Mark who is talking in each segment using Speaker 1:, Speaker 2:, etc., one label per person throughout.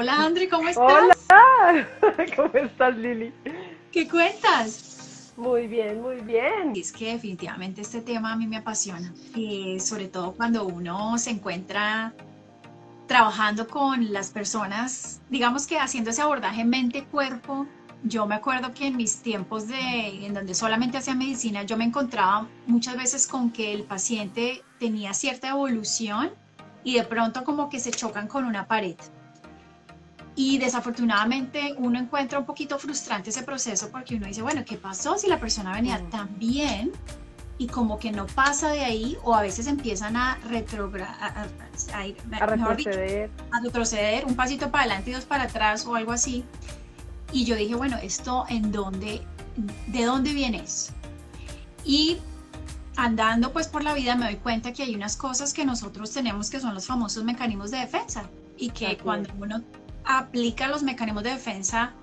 Speaker 1: Hola André, ¿cómo
Speaker 2: Hola,
Speaker 1: estás?
Speaker 2: ¿cómo estás, Lili?
Speaker 1: ¿Qué cuentas?
Speaker 2: Muy bien, muy bien.
Speaker 1: Es que definitivamente este tema a mí me apasiona, sobre todo cuando uno se encuentra trabajando con las personas, digamos que haciendo ese abordaje mente-cuerpo. Yo me acuerdo que en mis tiempos en donde solamente hacía medicina, yo me encontraba muchas veces con que el paciente tenía cierta evolución y de pronto como que se chocan con una pared. Y desafortunadamente uno encuentra un poquito frustrante ese proceso porque uno dice, bueno, ¿qué pasó si la persona venía
Speaker 2: Mm,
Speaker 1: tan bien y como que no pasa de ahí o a veces empiezan a retrogradar,
Speaker 2: A
Speaker 1: mejor dicho,
Speaker 2: retroceder.
Speaker 1: a retroceder un pasito para adelante y dos para atrás o algo así? Y yo dije, bueno, ¿esto de dónde viene eso? Y andando pues por la vida me doy cuenta que hay unas cosas que nosotros tenemos que son los famosos mecanismos de defensa y que
Speaker 2: Así es.
Speaker 1: cuando uno aplica los mecanismos de defensa,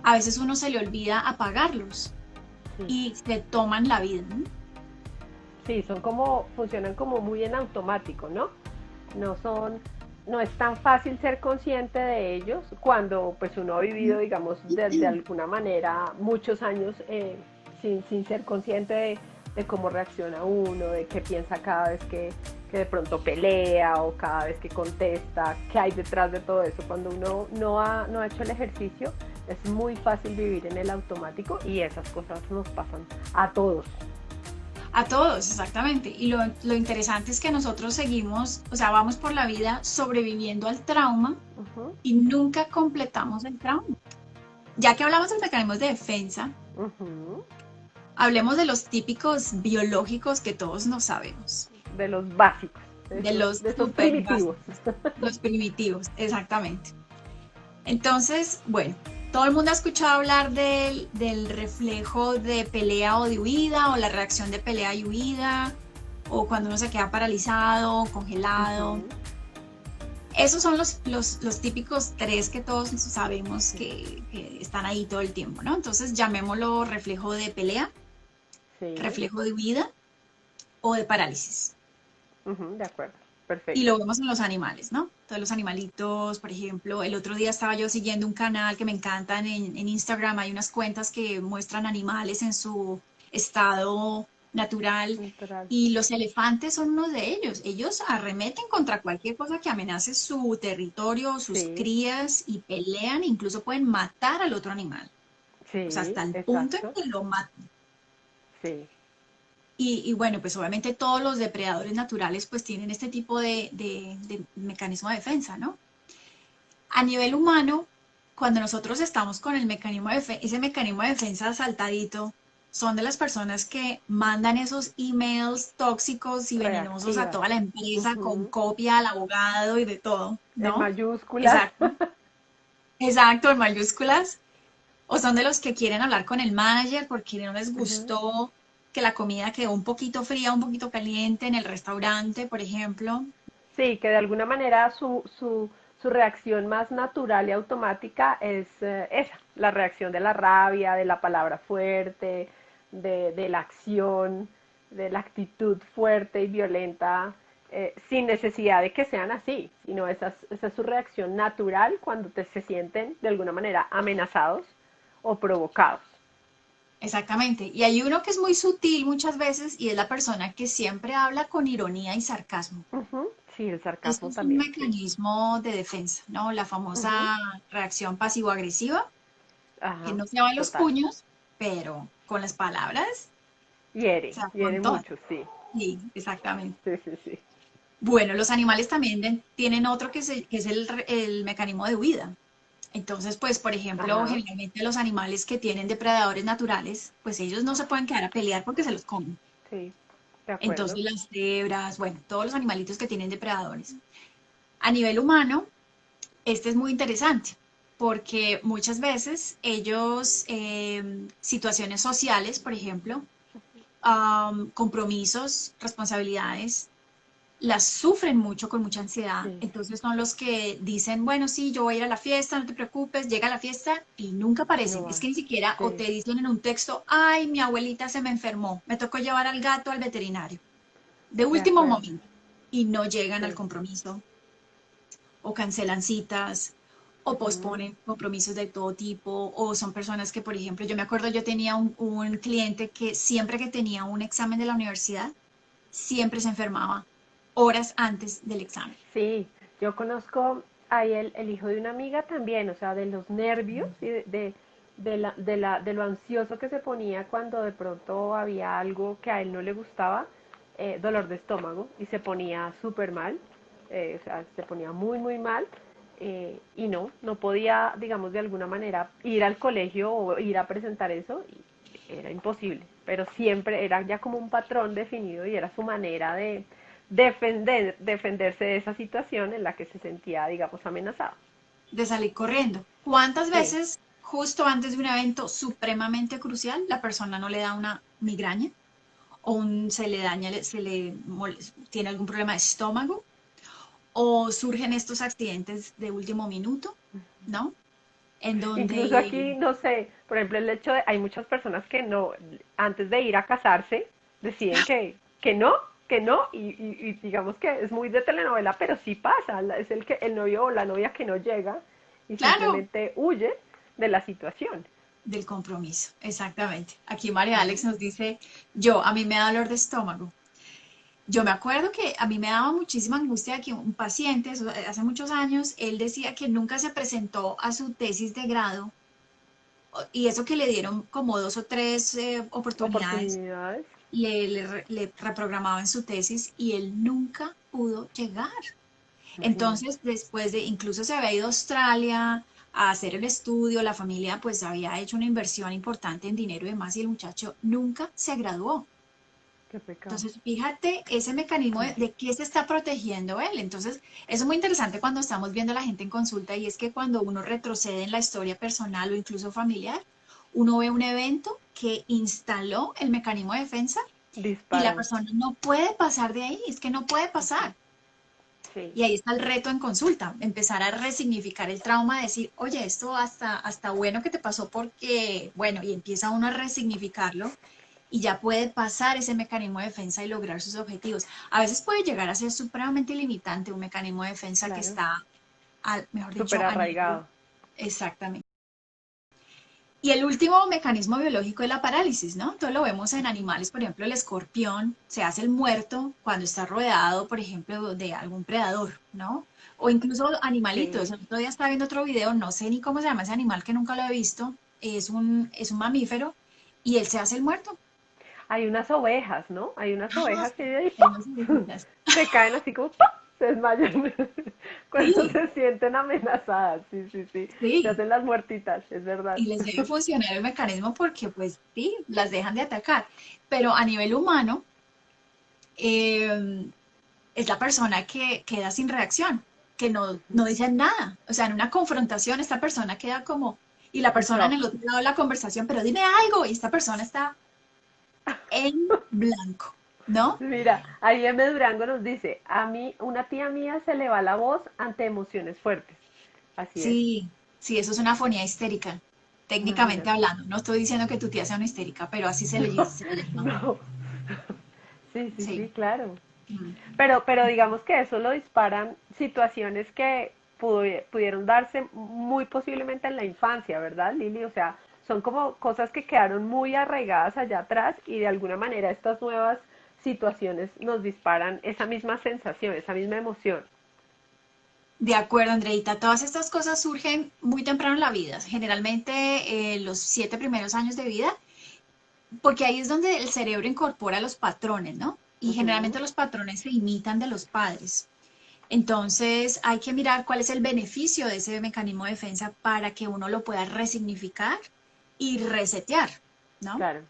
Speaker 1: a veces uno se le olvida apagarlos
Speaker 2: Sí,
Speaker 1: y se toman la vida, ¿no?
Speaker 2: sí, funcionan como muy en automático, ¿no? No son, no es tan fácil ser consciente de ellos cuando pues uno ha vivido, digamos, de alguna manera muchos años sin ser consciente de cómo reacciona uno, de qué piensa cada vez que de pronto pelea o cada vez que contesta, qué hay detrás de todo eso. Cuando uno no ha hecho el ejercicio, es muy fácil vivir en el automático y esas cosas nos pasan a todos.
Speaker 1: A todos, exactamente. Y lo interesante es que nosotros seguimos, o sea, vamos por la vida sobreviviendo al trauma
Speaker 2: Ujú,
Speaker 1: y nunca completamos el trauma. Ya que hablamos de mecanismos de defensa,
Speaker 2: ujú.
Speaker 1: hablemos de los típicos biológicos que todos no sabemos,
Speaker 2: De los básicos,
Speaker 1: de los
Speaker 2: de esos
Speaker 1: super
Speaker 2: primitivos.
Speaker 1: básicos, los primitivos, exactamente. Entonces, bueno, todo el mundo ha escuchado hablar del reflejo de pelea o de huida, o la reacción de pelea y huida, o cuando uno se queda paralizado, congelado.
Speaker 2: Ujú,
Speaker 1: Esos son los típicos tres que todos sabemos
Speaker 2: sí,
Speaker 1: que están ahí todo el tiempo, ¿no? Entonces, llamémoslo reflejo de pelea,
Speaker 2: sí,
Speaker 1: reflejo de huida o de parálisis.
Speaker 2: ujú, de acuerdo,
Speaker 1: Y
Speaker 2: perfecto.
Speaker 1: lo vemos en los animales, ¿no? Todos los animalitos, por ejemplo, el otro día estaba yo siguiendo un canal que me encantan en Instagram, hay unas cuentas que muestran animales en su estado natural
Speaker 2: Natural.
Speaker 1: y los elefantes son uno de ellos. Ellos arremeten contra cualquier cosa que amenace su territorio, sus
Speaker 2: Sí,
Speaker 1: crías y pelean, incluso pueden matar al otro animal, o sea,
Speaker 2: sí,
Speaker 1: hasta el punto en
Speaker 2: exacto.
Speaker 1: que lo matan.
Speaker 2: Sí,
Speaker 1: Y bueno, pues obviamente todos los depredadores naturales pues tienen este tipo de mecanismo de defensa, ¿no? A nivel humano, cuando nosotros estamos con el mecanismo ese mecanismo de defensa saltadito, son de las personas que mandan esos emails tóxicos y venenosos a
Speaker 2: reactivas.
Speaker 1: toda la empresa con
Speaker 2: Ujú,
Speaker 1: copia al abogado y de todo,
Speaker 2: en
Speaker 1: ¿no?
Speaker 2: mayúsculas.
Speaker 1: Exacto, exacto, en mayúsculas. O son de los que quieren hablar con el manager porque no les
Speaker 2: Ujú.
Speaker 1: gustó que la comida quedó un poquito fría, un poquito caliente en el restaurante, por ejemplo.
Speaker 2: Sí, que de alguna manera su reacción más natural y automática es esa, la reacción de la rabia, de la palabra fuerte, de la acción, de la actitud fuerte y violenta, sin necesidad de que sean así, sino esa es su reacción natural cuando se sienten de alguna manera amenazados o provocados.
Speaker 1: Exactamente. Y hay uno que es muy sutil muchas veces y es la persona que siempre habla con ironía y sarcasmo.
Speaker 2: Ujú, sí, el
Speaker 1: Esto
Speaker 2: sarcasmo
Speaker 1: es un
Speaker 2: también, sí.
Speaker 1: mecanismo de defensa, ¿no? La
Speaker 2: Ujú,
Speaker 1: famosa reacción pasivo-agresiva, que
Speaker 2: ajá,
Speaker 1: no se va a los
Speaker 2: total.
Speaker 1: puños, pero con las palabras se va con
Speaker 2: Hiere
Speaker 1: todo.
Speaker 2: mucho, sí.
Speaker 1: Sí, exactamente.
Speaker 2: Sí, sí, sí.
Speaker 1: Bueno, los animales también tienen otro que es el mecanismo de huida. Entonces, pues, por ejemplo,
Speaker 2: Ajá,
Speaker 1: generalmente los animales que tienen depredadores naturales, pues ellos no se pueden quedar a pelear porque se los comen.
Speaker 2: sí, de acuerdo.
Speaker 1: Entonces, las cebras, bueno, todos los animalitos que tienen depredadores. A nivel humano, este es muy interesante porque muchas veces ellos, situaciones sociales, por ejemplo, compromisos, responsabilidades, las sufren mucho con mucha ansiedad.
Speaker 2: Sí,
Speaker 1: Entonces son los que dicen, bueno, sí, yo voy a ir a la fiesta, no te preocupes, llega a la fiesta y nunca
Speaker 2: y no
Speaker 1: aparecen. Es
Speaker 2: van.
Speaker 1: que ni siquiera, o te
Speaker 2: Sí,
Speaker 1: dicen en un texto, ay, mi abuelita se me enfermó, me tocó llevar al gato al veterinario, de
Speaker 2: de
Speaker 1: último
Speaker 2: acuerdo.
Speaker 1: momento, y no llegan al
Speaker 2: Sí,
Speaker 1: compromiso, o cancelan citas, o
Speaker 2: Ujú.
Speaker 1: posponen compromisos de todo tipo, o son personas que, por ejemplo, yo me acuerdo, yo tenía un cliente que siempre que tenía un examen de la universidad, siempre se enfermaba horas antes del examen.
Speaker 2: Sí, yo conozco ahí el hijo de una amiga también, o sea, de los nervios y de lo ansioso que se ponía cuando de pronto había algo que a él no le gustaba, dolor de estómago, y se ponía súper mal, o sea, se ponía muy, muy mal, y no podía, digamos, de alguna manera ir al colegio o ir a presentar eso, y era imposible, pero siempre era ya como un patrón definido y era su manera de defenderse de esa situación en la que se sentía, digamos, amenazado.
Speaker 1: De salir corriendo. ¿Cuántas
Speaker 2: Sí,
Speaker 1: veces justo antes de un evento supremamente crucial la persona no le da una migraña o se le daña, tiene algún problema de estómago o surgen estos accidentes de último minuto, ¿no? En
Speaker 2: incluso
Speaker 1: donde,
Speaker 2: aquí, no sé, por ejemplo, el hecho de, hay muchas personas que no, antes de ir a casarse, deciden que no, y digamos que es muy de telenovela, pero sí pasa, es el que el novio o la novia que no llega y
Speaker 1: claro,
Speaker 2: simplemente huye de la situación.
Speaker 1: del compromiso, exactamente. Aquí María Alex
Speaker 2: Ujú.
Speaker 1: nos dice, a mí me da dolor de estómago. Yo me acuerdo que a mí me daba muchísima angustia que un paciente, eso, hace muchos años, él decía que nunca se presentó a su tesis de grado y eso que le dieron como dos o tres oportunidades,
Speaker 2: Oportunidades,
Speaker 1: le reprogramaban su tesis y él nunca pudo llegar.
Speaker 2: imagínate.
Speaker 1: Entonces, después de, incluso se había ido a Australia a hacer el estudio, la familia pues había hecho una inversión importante en dinero y demás y el muchacho nunca se graduó.
Speaker 2: Qué pecado.
Speaker 1: Entonces, fíjate ese mecanismo de qué se está protegiendo él. Entonces, eso es muy interesante cuando estamos viendo a la gente en consulta y es que cuando uno retrocede en la historia personal o incluso familiar, uno ve un evento que instaló el mecanismo de defensa y la
Speaker 2: Disparan.
Speaker 1: persona no puede pasar de ahí, es que no puede
Speaker 2: Ujú.
Speaker 1: pasar.
Speaker 2: Sí,
Speaker 1: Y ahí está el reto en consulta, empezar a resignificar el trauma, decir, oye, esto hasta bueno que te pasó porque, bueno, y empieza uno a resignificarlo y ya puede pasar ese mecanismo de defensa y lograr sus objetivos. A veces puede llegar a ser supremamente limitante un mecanismo de defensa que
Speaker 2: claro.
Speaker 1: está, mejor
Speaker 2: Súper
Speaker 1: dicho, a nivel
Speaker 2: arraigado.
Speaker 1: exactamente. Y el último mecanismo biológico es la parálisis, ¿no? Entonces lo vemos en animales, por ejemplo, el escorpión se hace el muerto cuando está rodeado, por ejemplo, de algún predador, ¿no? O incluso animalitos.
Speaker 2: Sí.
Speaker 1: El otro día estaba viendo otro video, no sé ni cómo se llama ese animal que nunca lo he visto, es un mamífero y él se hace el muerto.
Speaker 2: Hay unas ovejas, ¿no? Hay unas
Speaker 1: Ah,
Speaker 2: ovejas
Speaker 1: sí,
Speaker 2: que
Speaker 1: hay unas orejitas.
Speaker 2: se caen así como ¡pum! Se desmayan cuando
Speaker 1: Sí,
Speaker 2: se sienten amenazadas. Sí, sí, sí. Se
Speaker 1: sí.
Speaker 2: hacen las muertitas, es verdad.
Speaker 1: Y les debe funcionar el mecanismo porque, pues, sí, las dejan de atacar. Pero a nivel humano, eh, es la persona que queda sin reacción, que no dice nada. O sea, en una confrontación, esta persona queda como, y la
Speaker 2: En
Speaker 1: persona en
Speaker 2: shock.
Speaker 1: el otro lado de la conversación, pero dime algo, y esta persona está en blanco, ¿no?
Speaker 2: Mira, ahí M. Durango nos dice, a mí, una tía mía se le va la voz ante emociones fuertes. Así es,
Speaker 1: Sí, sí, eso es una fonía histérica, técnicamente
Speaker 2: imagínate.
Speaker 1: hablando. No estoy diciendo que tu tía sea una histérica, pero así se le llama.
Speaker 2: No, sí, sí,
Speaker 1: Sí.
Speaker 2: sí, claro.
Speaker 1: Mm.
Speaker 2: Pero digamos que eso lo disparan situaciones que pudieron darse muy posiblemente en la infancia, ¿verdad, Lili? O sea, son como cosas que quedaron muy arraigadas allá atrás y de alguna manera estas nuevas situaciones nos disparan esa misma sensación, esa misma emoción.
Speaker 1: De acuerdo, Andreita. Todas estas cosas surgen muy temprano en la vida, generalmente los 7 primeros años de vida, porque ahí es donde el cerebro incorpora los patrones, ¿no? Y
Speaker 2: Ujú.
Speaker 1: generalmente los patrones se imitan de los padres. Entonces hay que mirar cuál es el beneficio de ese mecanismo de defensa para que uno lo pueda resignificar y resetear, ¿no?
Speaker 2: Claro.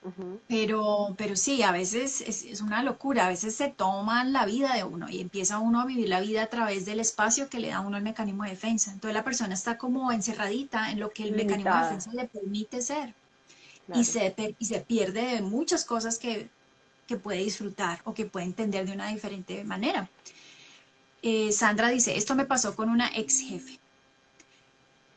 Speaker 2: Ujú.
Speaker 1: Pero sí, a veces es una locura, a veces se toman la vida de uno y empieza uno a vivir la vida a través del espacio que le da a uno el mecanismo de defensa. Entonces la persona está como encerradita en lo que el mecanismo de
Speaker 2: Limitada,
Speaker 1: defensa le permite ser
Speaker 2: claro.
Speaker 1: y se pierde de muchas cosas que puede disfrutar o que puede entender de una diferente manera. Sandra dice, esto me pasó con una ex jefe.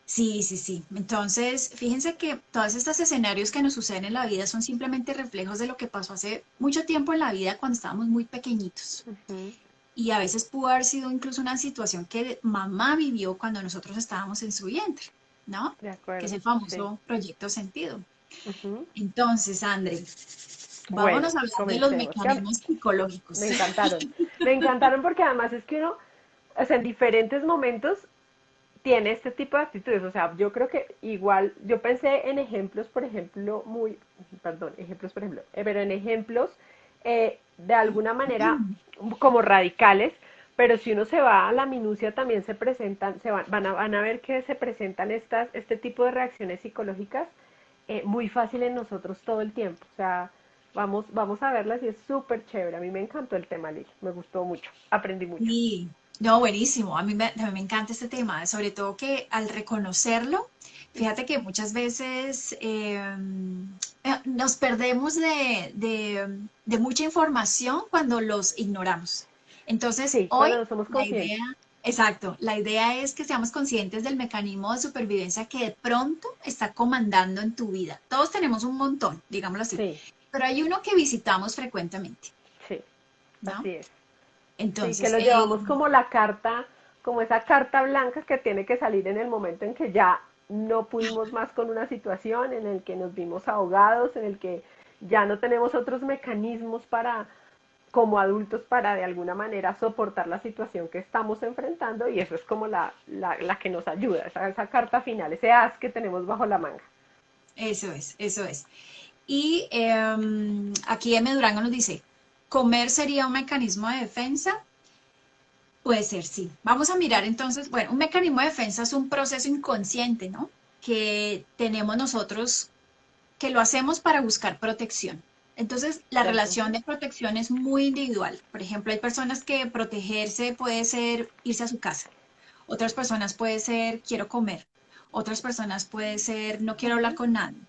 Speaker 1: Sí, sí, sí. Entonces, fíjense que todos estos escenarios que nos suceden en la vida son simplemente reflejos de lo que pasó hace mucho tiempo en la vida cuando estábamos muy pequeñitos.
Speaker 2: Ujú.
Speaker 1: y a veces pudo haber sido incluso una situación que mamá vivió cuando nosotros estábamos en su vientre, ¿no?
Speaker 2: de
Speaker 1: Que es
Speaker 2: acuerdo,
Speaker 1: el
Speaker 2: sí.
Speaker 1: famoso proyecto sentido.
Speaker 2: Ujú.
Speaker 1: Entonces, André,
Speaker 2: Bueno,
Speaker 1: vámonos a hablar de los
Speaker 2: comencemos.
Speaker 1: mecanismos psicológicos.
Speaker 2: Me encantaron. Me encantaron porque además es que uno, o sea, en diferentes momentos tiene este tipo de actitudes. O sea, yo creo que igual, yo pensé en ejemplos, por ejemplo, perdón, ejemplos, por ejemplo, pero en ejemplos de alguna manera como radicales, pero si uno se va a la minucia también se presentan, van a ver que se presentan este tipo de reacciones psicológicas muy fácil en nosotros todo el tiempo. O sea, vamos a verlas y es súper chévere. A mí me encantó el tema, Lili. Me gustó mucho. Aprendí mucho.
Speaker 1: Sí, no, buenísimo. A mí me encanta este tema, sobre todo que al reconocerlo, fíjate que muchas veces nos perdemos de mucha información cuando los ignoramos. Entonces,
Speaker 2: Sí,
Speaker 1: hoy
Speaker 2: cuando no somos
Speaker 1: la
Speaker 2: conscientes.
Speaker 1: idea, exacto, la idea es que seamos conscientes del mecanismo de supervivencia que de pronto está comandando en tu vida. Todos tenemos un montón, digámoslo así,
Speaker 2: Sí,
Speaker 1: pero hay uno que visitamos frecuentemente,
Speaker 2: sí,
Speaker 1: ¿no?
Speaker 2: así es. Sí, que
Speaker 1: Entonces,
Speaker 2: lo llevamos como la carta, como esa carta blanca que tiene que salir en el momento en que ya no pudimos más con una situación, en el que nos vimos ahogados, en el que ya no tenemos otros mecanismos para, como adultos, para de alguna manera soportar la situación que estamos enfrentando y eso es como la que nos ayuda, esa carta final, ese as que tenemos bajo la manga.
Speaker 1: eso es, eso es. Y aquí M. Durango nos dice, ¿comer sería un mecanismo de defensa? Puede ser, sí. Vamos a mirar entonces, bueno, un mecanismo de defensa es un proceso inconsciente, ¿no? Que tenemos nosotros, que lo hacemos para buscar protección. Entonces, la relación
Speaker 2: Ujú.
Speaker 1: de protección es muy individual. Por ejemplo, hay personas que protegerse puede ser irse a su casa. Otras personas puede ser quiero comer. Otras personas puede ser no quiero hablar con nadie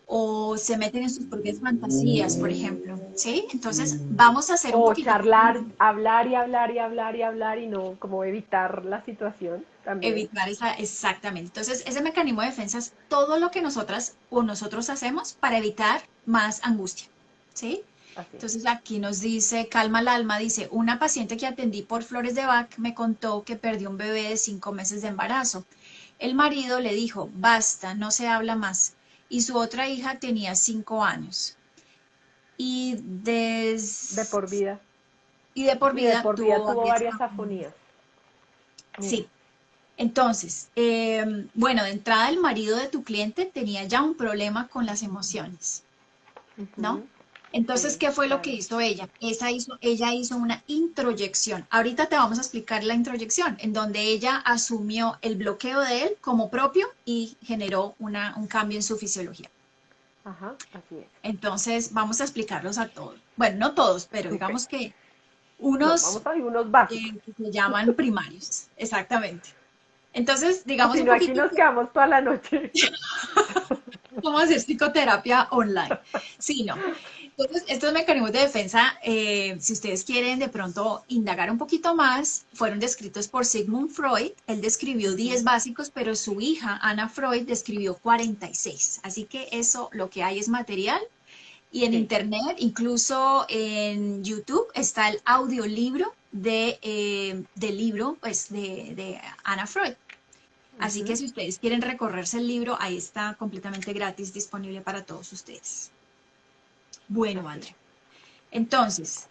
Speaker 1: o se meten en sus propias fantasías, por ejemplo, ¿sí? Entonces, vamos a hacer un
Speaker 2: O
Speaker 1: poquito,
Speaker 2: charlar, hablar y hablar y hablar y hablar y no como evitar la situación también.
Speaker 1: evitar esa, exactamente. Entonces, ese mecanismo de defensa es todo lo que nosotras o nosotros hacemos para evitar más angustia, ¿sí?
Speaker 2: Así es.
Speaker 1: Entonces, aquí nos dice, calma el alma, dice, una paciente que atendí por Flores de Bach me contó que perdió un bebé de 5 meses de embarazo. El marido le dijo, basta, no se habla más. Y su otra hija tenía 5 años. Y,
Speaker 2: De por vida.
Speaker 1: y de por
Speaker 2: Y de
Speaker 1: vida
Speaker 2: por vida
Speaker 1: tuvo
Speaker 2: tuvo
Speaker 1: varias
Speaker 2: varias
Speaker 1: afonías.
Speaker 2: afonías. Mira.
Speaker 1: Sí, entonces, bueno, de entrada el marido de tu cliente tenía ya un problema con las emociones, ¿no?
Speaker 2: Ujú.
Speaker 1: Entonces,
Speaker 2: Sí,
Speaker 1: ¿qué fue lo que
Speaker 2: claro.
Speaker 1: hizo ella? Ella hizo una introyección. Ahorita te vamos a explicar la introyección, en donde ella asumió el bloqueo de él como propio y generó un cambio en su fisiología.
Speaker 2: Ajá, así es.
Speaker 1: Entonces, vamos a explicarlos a todos. Bueno, no todos, pero
Speaker 2: Súper.
Speaker 1: digamos que
Speaker 2: No,
Speaker 1: unos
Speaker 2: vamos a ver unos básicos.
Speaker 1: que se llaman primarios, exactamente. Entonces,
Speaker 2: O
Speaker 1: digamos
Speaker 2: si
Speaker 1: un
Speaker 2: no, aquí
Speaker 1: poquito,
Speaker 2: nos quedamos toda la noche.
Speaker 1: vamos a hacer psicoterapia online. Sí, no. Entonces, estos mecanismos de defensa, si ustedes quieren de pronto indagar un poquito más, fueron descritos por Sigmund Freud. Él describió 10
Speaker 2: Ujú.
Speaker 1: básicos, pero su hija, Anna Freud, describió 46. Así que eso, lo que hay es material. Y en
Speaker 2: Sí.
Speaker 1: internet, incluso en YouTube, está el audiolibro del libro pues, de Anna Freud. Así que
Speaker 2: Ujú.
Speaker 1: si ustedes quieren recorrerse el libro, ahí está completamente gratis, disponible para todos ustedes. Bueno,
Speaker 2: Así es.
Speaker 1: Andrea. Entonces,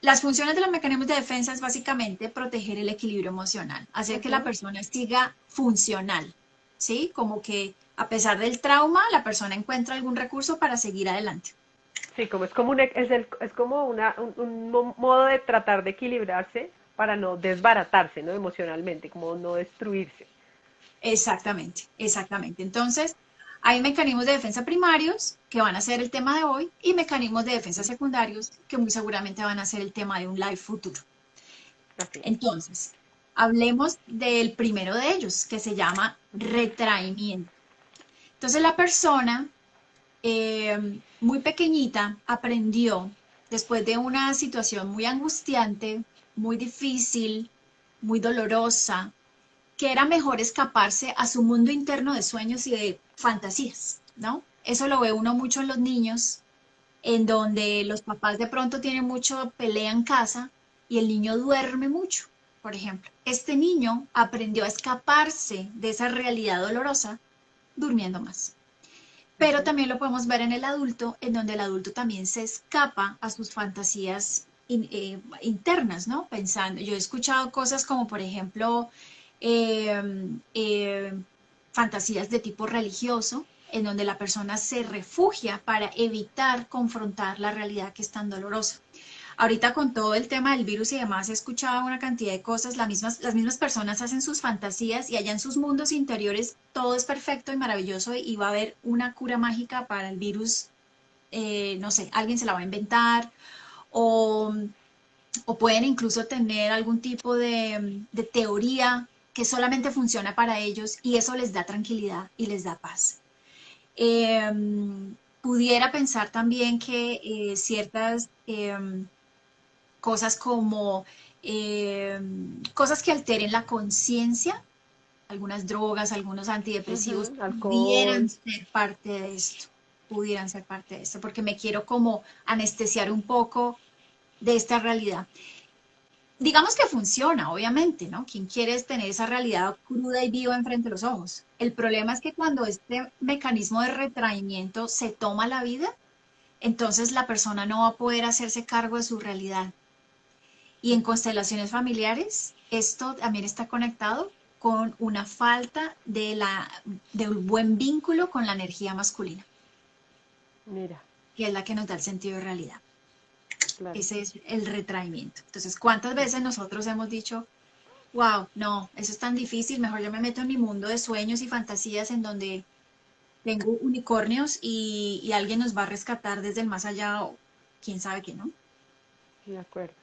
Speaker 1: las funciones de los mecanismos de defensa es básicamente proteger el equilibrio emocional, hacer que la
Speaker 2: Ujú.
Speaker 1: persona siga funcional, ¿sí? Como que a pesar del trauma, la persona encuentra algún recurso para seguir adelante.
Speaker 2: Sí, como es como es como un modo de tratar de equilibrarse para no desbaratarse, ¿no? Emocionalmente, como no destruirse.
Speaker 1: Exactamente, exactamente. Entonces, hay mecanismos de defensa primarios que van a ser el tema de hoy y mecanismos de defensa
Speaker 2: Ujú.
Speaker 1: secundarios que muy seguramente van a ser el tema de un live futuro.
Speaker 2: Así es.
Speaker 1: Entonces, hablemos del primero de ellos, que se llama
Speaker 2: Ujú.
Speaker 1: retraimiento. Entonces, la persona muy pequeñita aprendió, después de una situación muy angustiante, muy difícil, muy dolorosa, que era mejor escaparse a su mundo interno de sueños y de fantasías, ¿no? Eso lo ve uno mucho en los niños, en donde los papás de pronto tienen mucho pelea en casa y el niño duerme mucho, por ejemplo. Este niño aprendió a escaparse de esa realidad dolorosa durmiendo más. Pero
Speaker 2: Ujú.
Speaker 1: también lo podemos ver en el adulto, en donde el adulto también se escapa a sus fantasías internas, ¿no? Pensando, yo he escuchado cosas como, por ejemplo, eh, eh, fantasías de tipo religioso, en donde la persona se refugia para evitar confrontar la realidad que es tan dolorosa. Ahorita con todo el tema del virus y demás, he escuchado una cantidad de cosas, las mismas personas hacen sus fantasías y allá en sus mundos interiores todo es perfecto y maravilloso y va a haber una cura mágica para el virus, no sé, alguien se la va a inventar o, o pueden incluso tener algún tipo de teoría que solamente funciona para ellos y eso les da tranquilidad y les da paz. Eh, Pudiera pensar también que ciertas cosas como eh, cosas que alteren la conciencia, algunas drogas, algunos antidepresivos,
Speaker 2: Ujú, alcohol.
Speaker 1: pudieran ser parte de esto, pudieran ser parte de esto, porque me quiero como anestesiar un poco de esta realidad. Digamos que funciona, obviamente, ¿no? ¿Quién quiere tener esa realidad cruda y viva enfrente de los ojos? El problema es que cuando este mecanismo de retraimiento se toma la vida, entonces la persona no va a poder hacerse cargo de su realidad. Y en constelaciones familiares, esto también está conectado con una falta de un buen vínculo con la energía masculina,
Speaker 2: Mira,
Speaker 1: que es la que nos da el sentido de realidad.
Speaker 2: claro.
Speaker 1: Ese es el retraimiento. Entonces, ¿cuántas veces nosotros hemos dicho, wow, no, eso es tan difícil, mejor yo me meto en mi mundo de sueños y fantasías en donde tengo unicornios y alguien nos va a rescatar desde el más allá o quién sabe qué, ¿no?
Speaker 2: De acuerdo.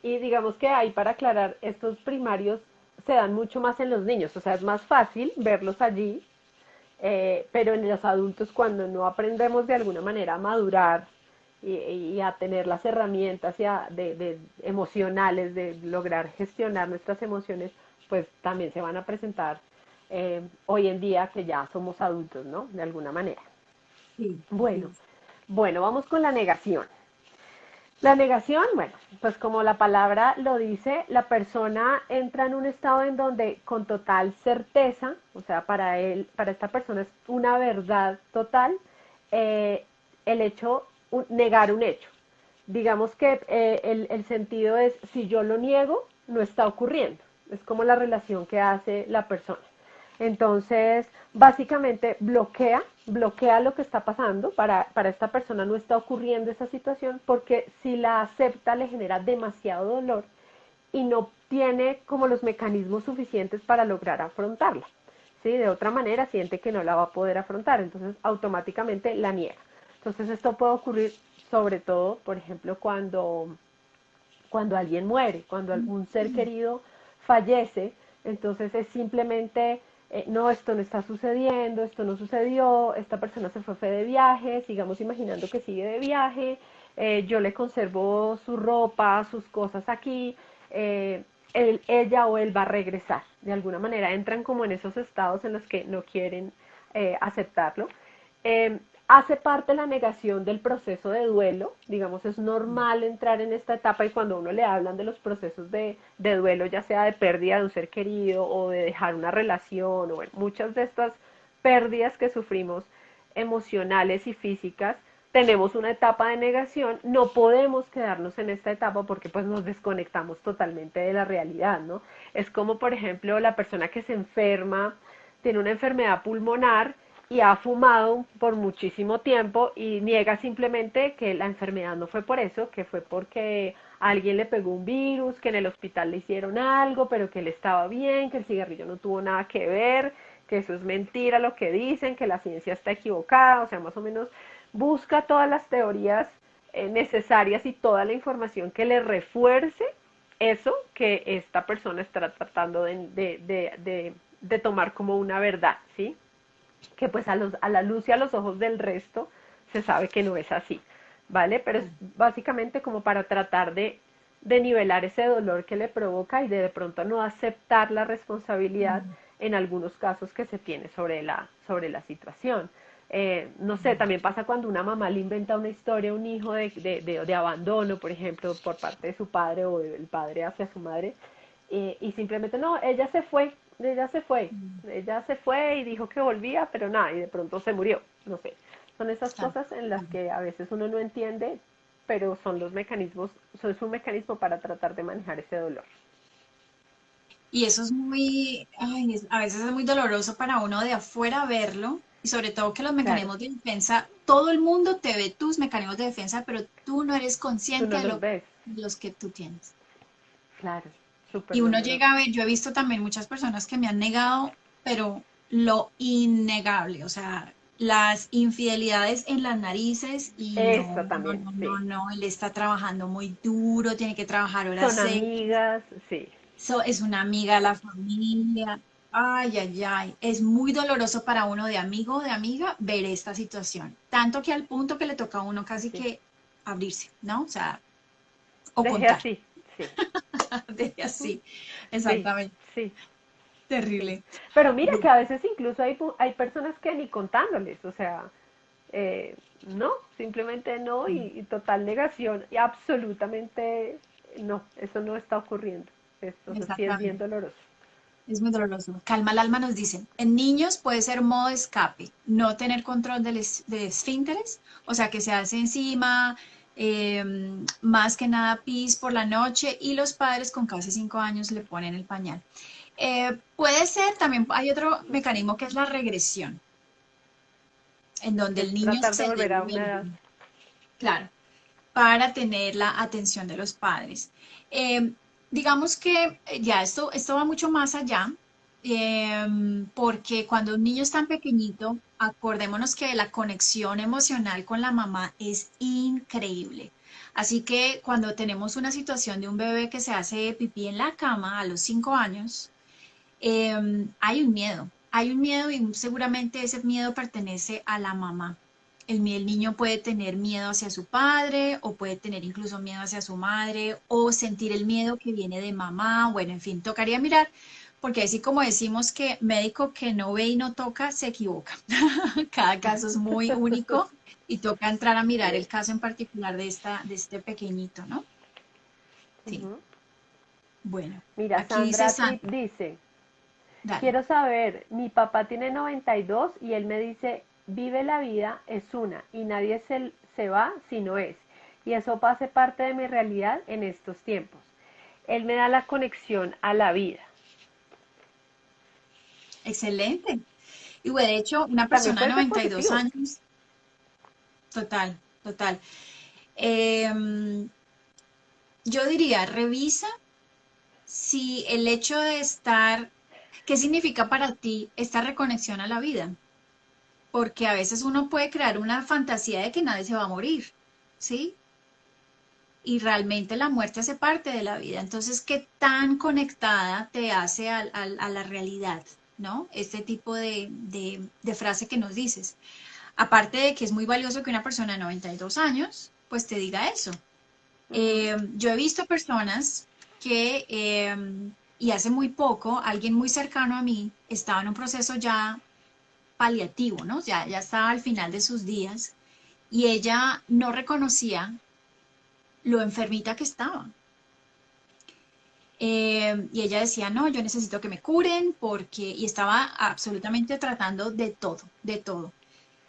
Speaker 2: Y digamos que ahí para aclarar, estos primarios se dan mucho más en los niños, o sea, es más fácil verlos allí, pero en los adultos cuando no aprendemos de alguna manera a madurar y a tener las herramientas de emocionales, de lograr gestionar nuestras emociones, pues también se van a presentar hoy en día que ya somos adultos, ¿no? De alguna manera.
Speaker 1: Sí,
Speaker 2: Bueno,
Speaker 1: sí.
Speaker 2: bueno, vamos con la negación. La negación, bueno, pues como la palabra lo dice, la persona entra en un estado en donde con total certeza, o sea, para él, para esta persona es una verdad total, eh, el hecho, negar un hecho. Digamos que el sentido es, si yo lo niego, no está ocurriendo. Es como la relación que hace la persona. Entonces, básicamente bloquea lo que está pasando. Para esta persona no está ocurriendo esa situación porque si la acepta le genera demasiado dolor y no tiene como los mecanismos suficientes para lograr afrontarla. ¿Sí? De otra manera siente que no la va a poder afrontar, entonces automáticamente la niega. Entonces esto puede ocurrir sobre todo, por ejemplo, cuando alguien muere, cuando algún ser querido fallece, entonces es simplemente, no, esto no está sucediendo, esto no sucedió, esta persona se fue de viaje, sigamos imaginando que sigue de viaje, yo le conservo su ropa, sus cosas aquí, ella o él va a regresar. De alguna manera entran como en esos estados en los que no quieren aceptarlo. Hace parte la negación del proceso de duelo, digamos, es normal entrar en esta etapa y cuando uno le hablan de los procesos de duelo, ya sea de pérdida de un ser querido o de dejar una relación, o bueno, muchas de estas pérdidas que sufrimos emocionales y físicas, tenemos una etapa de negación, no podemos quedarnos en esta etapa porque pues nos desconectamos totalmente de la realidad, ¿no? Es como, por ejemplo, la persona que se enferma, tiene una enfermedad pulmonar y ha fumado por muchísimo tiempo y niega simplemente que la enfermedad no fue por eso, que fue porque alguien le pegó un virus, que en el hospital le hicieron algo, pero que él estaba bien, que el cigarrillo no tuvo nada que ver, que eso es mentira lo que dicen, que la ciencia está equivocada, o sea, más o menos busca todas las teorías necesarias y toda la información que le refuerce eso que esta persona está tratando de tomar como una verdad, ¿sí? Que pues a la luz y a los ojos del resto se sabe que no es así, ¿vale? Pero es básicamente como para tratar de nivelar ese dolor que le provoca y de pronto no aceptar la responsabilidad en algunos casos que se tiene sobre la situación. No sé, también pasa cuando una mamá le inventa una historia a un hijo de abandono, por ejemplo, por parte de su padre o del padre hacia su madre, y simplemente no,
Speaker 1: Mm.
Speaker 2: ella se fue y dijo que volvía, pero nada, y de pronto se murió, no sé. Son esas
Speaker 1: Claro,
Speaker 2: cosas en las
Speaker 1: claro.
Speaker 2: que a veces uno no entiende, pero son los mecanismos, son un mecanismo para tratar de manejar ese dolor.
Speaker 1: Y eso es muy, ay, a veces es muy doloroso para uno de afuera verlo, y sobre todo que los
Speaker 2: Claro,
Speaker 1: mecanismos de defensa, todo el mundo te ve tus mecanismos de defensa, pero tú no eres
Speaker 2: tú
Speaker 1: consciente
Speaker 2: no
Speaker 1: de
Speaker 2: los ves.
Speaker 1: los que tú tienes.
Speaker 2: Claro, súper
Speaker 1: Y uno
Speaker 2: doloroso.
Speaker 1: llega a ver, yo he visto también muchas personas que me han negado, pero lo innegable, o sea, las infidelidades en las narices y no,
Speaker 2: Eso
Speaker 1: no,
Speaker 2: también,
Speaker 1: no,
Speaker 2: sí.
Speaker 1: no, no, él está trabajando muy duro, tiene que trabajar horas
Speaker 2: Son
Speaker 1: extras,
Speaker 2: amigas, sí.
Speaker 1: es una amiga de la familia. Ay, ay, ay, es muy doloroso para uno de amigo o de amiga ver esta situación, tanto que al punto que le toca a uno casi
Speaker 2: Sí.
Speaker 1: que abrirse, ¿no? O sea, o
Speaker 2: Dejé
Speaker 1: contar,
Speaker 2: así, sí.
Speaker 1: de así,
Speaker 2: Sí,
Speaker 1: exactamente,
Speaker 2: sí, sí.
Speaker 1: terrible.
Speaker 2: Pero mira que a veces incluso hay personas que ni contándoles, o sea, no, simplemente no y total negación y absolutamente no, eso no está ocurriendo. Esto sí es bien
Speaker 1: Exactamente.
Speaker 2: doloroso.
Speaker 1: Es muy doloroso. Calma al alma nos dicen. En niños puede ser modo escape, no tener control de esfínteres, o sea que se hace encima, más que nada pis por la noche y los padres con casi 5 años le ponen el pañal. Puede ser, también hay otro mecanismo que es la regresión, en donde
Speaker 2: Es
Speaker 1: el niño
Speaker 2: tratar de
Speaker 1: se
Speaker 2: volver a una edad.
Speaker 1: devuelve, claro, para tener la atención de los padres. Eh, digamos que ya esto va mucho más allá, porque cuando un niño es tan pequeñito, acordémonos que la conexión emocional con la mamá es increíble. Así que cuando tenemos una situación de un bebé que se hace pipí en la cama a los 5 años, hay un miedo y seguramente ese miedo pertenece a la mamá. El niño puede tener miedo hacia su padre o puede tener incluso miedo hacia su madre o sentir el miedo que viene de mamá. Bueno, en fin, tocaría mirar porque así como decimos que médico que no ve y no toca se equivoca. Cada caso es muy único y toca entrar a mirar el caso en particular de este pequeñito, ¿no? Sí.
Speaker 2: Ujú.
Speaker 1: Bueno,
Speaker 2: Mira,
Speaker 1: aquí dice
Speaker 2: Sandra Trip
Speaker 1: Sandra,
Speaker 2: dice,
Speaker 1: dale.
Speaker 2: quiero saber, mi papá tiene 92 y él me dice, vive la vida, es una, y nadie se va si no es. Y eso hace parte de mi realidad en estos tiempos. Él me da la conexión a la vida.
Speaker 1: Excelente. Y bueno, de hecho, una
Speaker 2: También
Speaker 1: persona de
Speaker 2: puede ser
Speaker 1: 92
Speaker 2: positivo.
Speaker 1: años, total, total. Em, yo diría, revisa si el hecho de estar, ¿qué significa para ti esta reconexión a la vida? Porque a veces uno puede crear una fantasía de que nadie se va a morir, ¿sí? Y realmente la muerte hace parte de la vida. Entonces, ¿qué tan conectada te hace a la realidad, ¿no? Este tipo de frase que nos dices. Aparte de que es muy valioso que una persona de 92 años, pues te diga eso.
Speaker 2: Ujú.
Speaker 1: Yo he visto personas que, y hace muy poco, alguien muy cercano a mí estaba en un proceso ya paliativo, ¿no? Ya estaba al final de sus días y ella no reconocía lo enfermita que estaba. Y ella decía, no, yo necesito que me curen porque, y estaba absolutamente tratando de todo, de todo.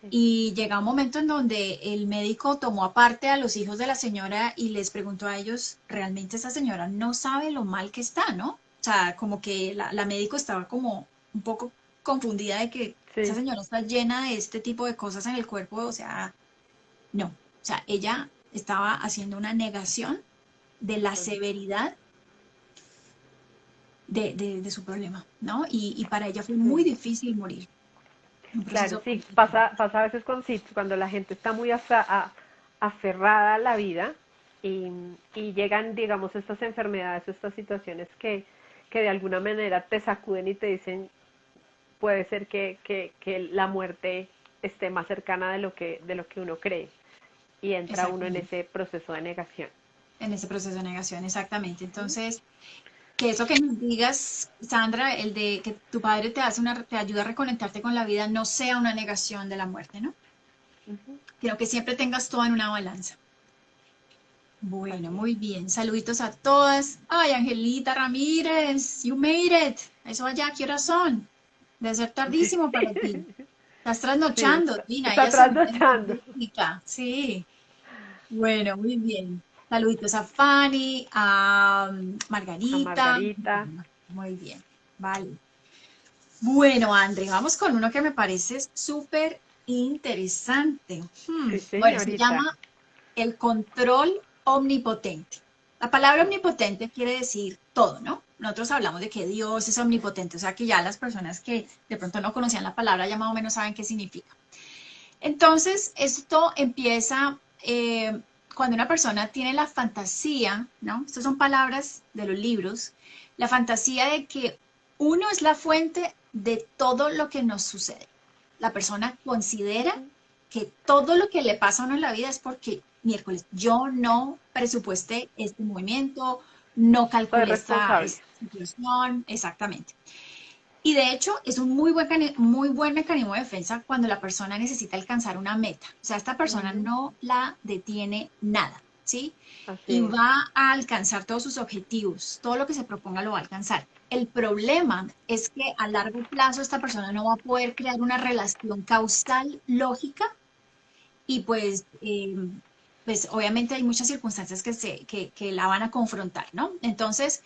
Speaker 2: Sí.
Speaker 1: Y llega un momento en donde el médico tomó aparte a los hijos de la señora y les preguntó a ellos, realmente esa señora no sabe lo mal que está, ¿no? O sea, como que la médico estaba como un poco confundida de que esa
Speaker 2: Sí.
Speaker 1: señora está llena de este tipo de cosas en el cuerpo, o sea, no. O sea, ella estaba haciendo una negación de la severidad de su problema, ¿no? Y para ella fue muy
Speaker 2: Sí.
Speaker 1: difícil morir, un
Speaker 2: Claro,
Speaker 1: proceso
Speaker 2: sí,
Speaker 1: complicado.
Speaker 2: pasa a veces cuando la gente está muy aferrada a la vida y llegan, digamos, estas enfermedades o estas situaciones que de alguna manera te sacuden y te dicen, puede ser que la muerte esté más cercana de lo que uno cree y entra uno en
Speaker 1: Exactamente.
Speaker 2: ese proceso de negación.
Speaker 1: En ese proceso de negación, exactamente. Entonces, Que eso que nos digas, Sandra, el de que tu padre te ayuda a reconectarte con la vida, no sea una negación de la muerte, ¿no?
Speaker 2: Ujú.
Speaker 1: Sino que siempre tengas todo en una balanza. Bueno,
Speaker 2: Así es.
Speaker 1: muy bien. Saluditos a todas. Ay, Angelita Ramírez, you made it. Eso allá, ¿qué horas son? Debe ser tardísimo para ti. Estás
Speaker 2: Sí,
Speaker 1: trasnochando, Dina,
Speaker 2: está
Speaker 1: ella se
Speaker 2: trasnochando.
Speaker 1: médica. Sí. Bueno, muy bien. Saluditos a Fanny, a
Speaker 2: A
Speaker 1: Margarita.
Speaker 2: Margarita.
Speaker 1: Muy bien. Vale. Bueno, André, vamos con uno que me parece súper interesante.
Speaker 2: Sí,
Speaker 1: Bueno, se
Speaker 2: señorita.
Speaker 1: llama el control omnipotente. La palabra omnipotente quiere decir todo, ¿no? Nosotros hablamos de que Dios es omnipotente, o sea que ya las personas que de pronto no conocían la palabra ya más o menos saben qué significa. Entonces, esto empieza cuando una persona tiene la fantasía, ¿no? Estas son palabras de los libros, la fantasía de que uno es la fuente de todo lo que nos sucede. La persona considera
Speaker 2: Ujú.
Speaker 1: que todo lo que le pasa a uno en la vida es porque miércoles yo no presupuesté este movimiento, no
Speaker 2: Soy
Speaker 1: calculé
Speaker 2: responsable.
Speaker 1: esta situación, exactamente. Y de hecho es un muy buen mecanismo de defensa cuando la persona necesita alcanzar una meta. O sea, esta persona
Speaker 2: Ujú.
Speaker 1: no la detiene nada, ¿sí?
Speaker 2: Así
Speaker 1: Y
Speaker 2: es.
Speaker 1: va a alcanzar todos sus objetivos, todo lo que se proponga lo va a alcanzar. El problema es que a largo plazo esta persona no va a poder crear una relación causal lógica y pues obviamente hay muchas circunstancias que la van a confrontar, ¿no? Entonces,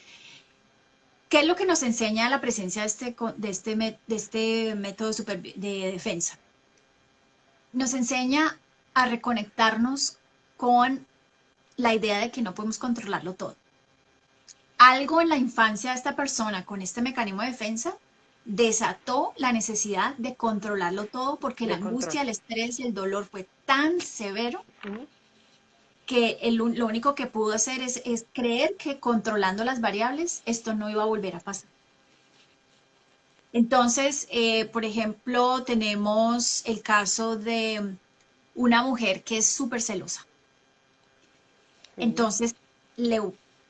Speaker 1: ¿qué es lo que nos enseña la presencia de este método de defensa? Nos enseña a reconectarnos con la idea de que no podemos controlarlo todo. Algo en la infancia de esta persona con este mecanismo de defensa desató la necesidad de controlarlo todo porque la
Speaker 2: De control.
Speaker 1: angustia, el estrés y el dolor fue tan severo
Speaker 2: Ujú.
Speaker 1: que lo único que pudo hacer es creer que controlando las variables esto no iba a volver a pasar. Entonces, por ejemplo, tenemos el caso de una mujer que es súper celosa.
Speaker 2: Sí.
Speaker 1: Entonces, le,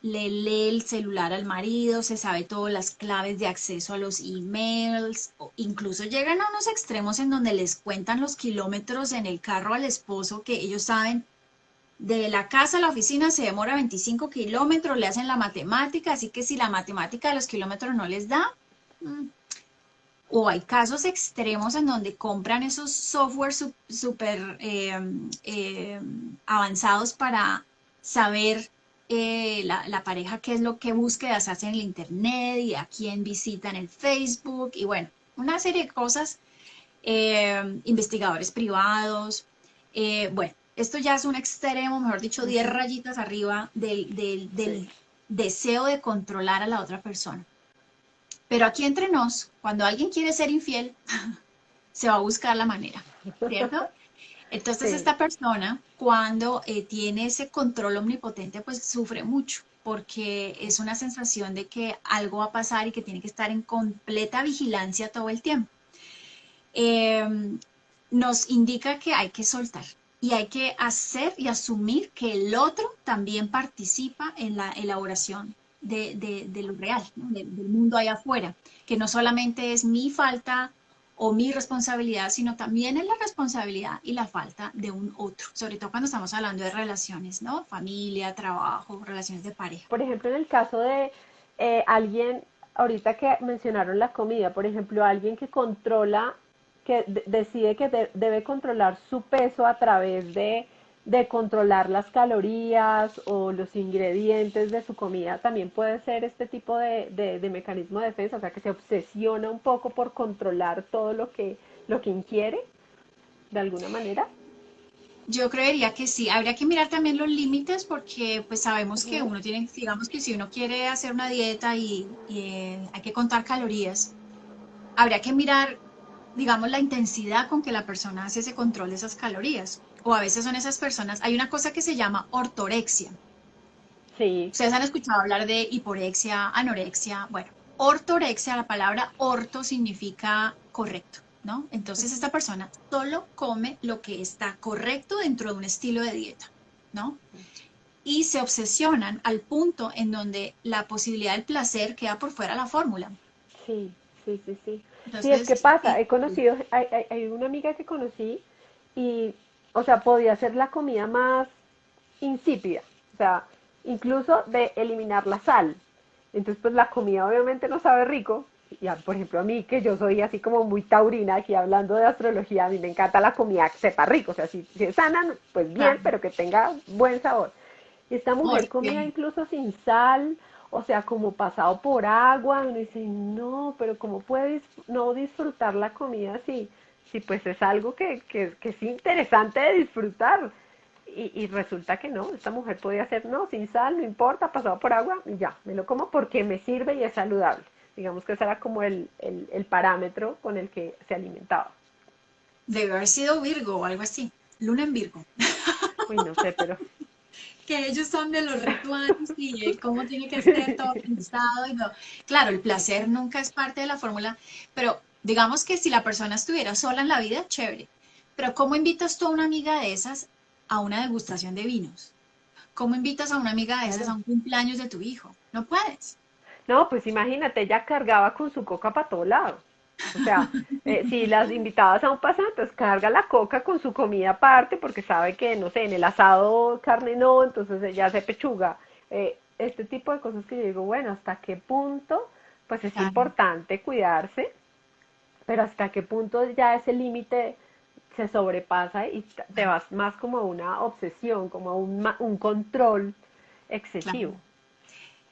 Speaker 1: le lee el celular al marido, se sabe todas las claves de acceso a los emails, o incluso llegan a unos extremos en donde les cuentan los kilómetros en el carro al esposo que ellos saben. De la casa a la oficina se demora 25 kilómetros, le hacen la matemática, así que si la matemática de los kilómetros no les da, mm, o hay casos extremos en donde compran esos softwares súper avanzados para saber la pareja qué es lo que búsquedas hace en el internet y a quién visita en el Facebook y bueno, una serie de cosas, investigadores privados. Bueno, esto ya es un extremo, mejor dicho, 10
Speaker 2: Ujú.
Speaker 1: rayitas arriba
Speaker 2: Sí.
Speaker 1: del deseo de controlar a la otra persona. Pero aquí entre nos, cuando alguien quiere ser infiel, se va a buscar la manera, ¿cierto? Entonces
Speaker 2: Sí.
Speaker 1: esta persona, cuando tiene ese control omnipotente, pues sufre mucho, porque es una sensación de que algo va a pasar y que tiene que estar en completa vigilancia todo el tiempo. Nos indica que hay que soltar y hay que hacer y asumir que el otro también participa en la elaboración de lo real, ¿no? Del mundo allá afuera, que no solamente es mi falta o mi responsabilidad, sino también es la responsabilidad y la falta de un otro, sobre todo cuando estamos hablando de relaciones, ¿no? Familia, trabajo, relaciones de pareja.
Speaker 2: Por ejemplo, en el caso de alguien, ahorita que mencionaron la comida, por ejemplo, alguien que controla, que decide que debe controlar su peso a través de controlar las calorías o los ingredientes de su comida, también puede ser este tipo de mecanismo de defensa, o sea, que se obsesiona un poco por controlar todo lo que ingiere, de alguna manera.
Speaker 1: Yo creería que sí, habría que mirar también los límites porque pues sabemos que
Speaker 2: Ujú.
Speaker 1: uno tiene, digamos que si uno quiere hacer una dieta y, hay que contar calorías, habría que mirar, digamos, la intensidad con que la persona hace ese control de esas calorías. O a veces son esas personas, hay una cosa que se llama ortorexia.
Speaker 2: Sí.
Speaker 1: Ustedes han escuchado hablar de hiporexia, anorexia. Bueno, ortorexia, la palabra orto significa correcto, ¿no? Entonces esta persona solo come lo que está correcto dentro de un estilo de dieta, ¿no? y se obsesionan al punto en donde la posibilidad del placer queda por fuera de la fórmula.
Speaker 2: Sí, sí, sí, sí. Sí, es que
Speaker 1: Entonces,
Speaker 2: pasa,
Speaker 1: sí,
Speaker 2: he conocido, hay una amiga que conocí y, o sea, podía hacer la comida más insípida, o sea, incluso de eliminar la sal. Entonces, pues la comida obviamente no sabe rico. Y, por ejemplo, a mí, que yo soy así como muy taurina, aquí hablando de astrología, a mí me encanta la comida que sepa rico, o sea, si es sana, pues bien,
Speaker 1: claro,
Speaker 2: pero que tenga buen sabor. Y esta mujer comía
Speaker 1: porque
Speaker 2: incluso sin sal, o sea, como pasado por agua. Uno dice, no, pero ¿cómo puedes no disfrutar la comida si pues es algo que es interesante de disfrutar? Y resulta que no, esta mujer podía hacer, no, sin sal, no importa, pasado por agua, y ya, me lo como porque me sirve y es saludable. Digamos que ese era como el parámetro con el que se alimentaba.
Speaker 1: debe haber sido Virgo o algo así, Luna en Virgo,
Speaker 2: Uy, no sé, pero...
Speaker 1: que ellos son de los rituales y cómo tiene que ser todo pensado y no. Claro, el
Speaker 2: Sí,
Speaker 1: placer nunca es parte de la fórmula, pero digamos que si la persona estuviera sola en la vida, chévere. Pero ¿cómo invitas tú a una amiga de esas a una degustación de vinos? ¿Cómo invitas a una amiga de esas a
Speaker 2: claro.
Speaker 1: un cumpleaños de tu hijo? No puedes.
Speaker 2: No, pues imagínate, ella cargaba con su coca para todo lado. O sea, si las invitabas a un paseo, entonces carga la coca con su comida aparte, porque sabe que, no sé, en el asado carne no, entonces ella hace pechuga. Este tipo de cosas que yo digo, bueno, ¿hasta qué punto? Pues es
Speaker 1: Claro,
Speaker 2: importante cuidarse, pero ¿hasta qué punto ya ese límite se sobrepasa y te
Speaker 1: claro,
Speaker 2: vas más como a una obsesión, como a un control excesivo?
Speaker 1: claro.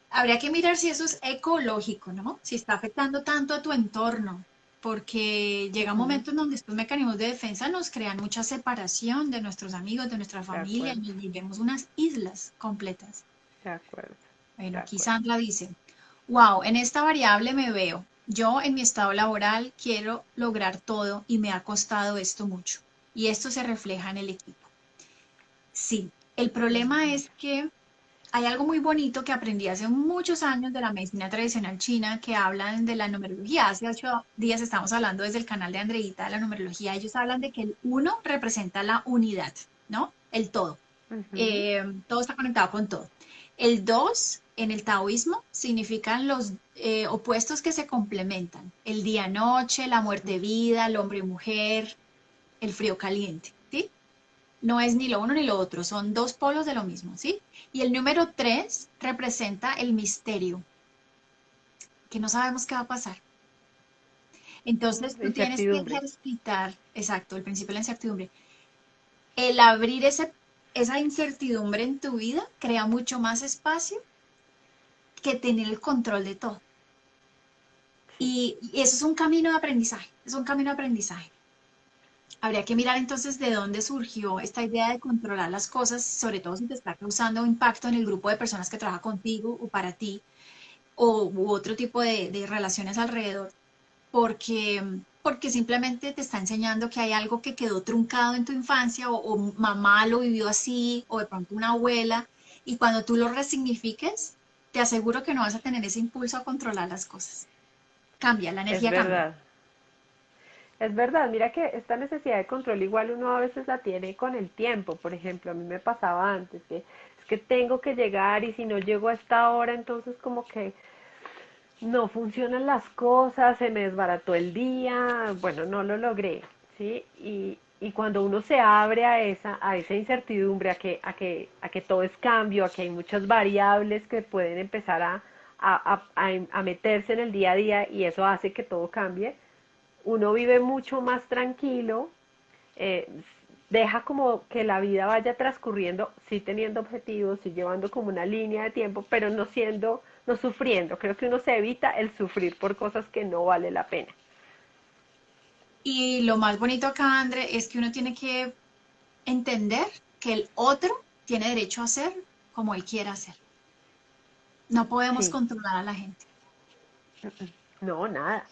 Speaker 1: Habría que mirar si eso es ecológico, ¿no? Si está afectando tanto a tu entorno, porque llega un
Speaker 2: Ujú,
Speaker 1: momento en donde estos mecanismos de defensa nos crean mucha separación de nuestros amigos, de nuestra
Speaker 2: de
Speaker 1: familia,
Speaker 2: acuerdo,
Speaker 1: y vemos unas islas completas.
Speaker 2: de acuerdo,
Speaker 1: Bueno,
Speaker 2: de
Speaker 1: aquí
Speaker 2: acuerdo.
Speaker 1: Sandra dice, wow, en esta variable me veo. Yo en mi estado laboral quiero lograr todo y me ha costado esto mucho. Y esto se refleja en el equipo. Sí, el problema es que hay algo muy bonito que aprendí hace muchos años de la medicina tradicional china que hablan de la numerología. Hace 8 días estamos hablando desde el canal de Andreita de la numerología. Ellos hablan de que el uno representa la unidad, ¿no? El todo.
Speaker 2: Ujú.
Speaker 1: Todo está conectado con todo. El 2 en el taoísmo significan los opuestos que se complementan. El día-noche, la muerte-vida, el hombre-mujer, el frío-caliente, ¿sí? No es ni lo uno ni lo otro, son dos polos de lo mismo, ¿sí? Y el número 3 representa el misterio, que no sabemos qué va a pasar. Entonces tú tienes que
Speaker 2: Incertidumbre.
Speaker 1: ejercitar, exacto, el principio de la incertidumbre. El abrir esa incertidumbre en tu vida crea mucho más espacio que tener el control de todo.
Speaker 2: Sí,
Speaker 1: Y eso es un camino de aprendizaje, es un camino de aprendizaje. Habría que mirar entonces de dónde surgió esta idea de controlar las cosas, sobre todo si te está causando impacto en el grupo de personas que trabaja contigo o para ti, u otro tipo de relaciones alrededor, porque simplemente te está enseñando que hay algo que quedó truncado en tu infancia o mamá lo vivió así o de pronto una abuela, y cuando tú lo resignifiques, te aseguro que no vas a tener ese impulso a controlar las cosas. Cambia, la
Speaker 2: es
Speaker 1: energía cambia.
Speaker 2: verdad. Es verdad, mira que esta necesidad de control igual uno a veces la tiene con el tiempo. Por ejemplo, a mí me pasaba antes que es que tengo que llegar y si no llego a esta hora, entonces como que no funcionan las cosas, se me desbarató el día, bueno, no lo logré, ¿sí? Y cuando uno se abre a esa incertidumbre, a que todo es cambio, a que hay muchas variables que pueden empezar a meterse en el día a día y eso hace que todo cambie, uno vive mucho más tranquilo, eh, deja como que la vida vaya transcurriendo, sí teniendo objetivos, sí llevando como una línea de tiempo, pero no siendo, no sufriendo. Creo que uno se evita el sufrir por cosas que no vale la pena.
Speaker 1: Y lo más bonito acá, André, es que uno tiene que entender que el otro tiene derecho a hacer como él quiera hacer. No podemos
Speaker 2: Sí,
Speaker 1: controlar a la gente.
Speaker 2: no, nada,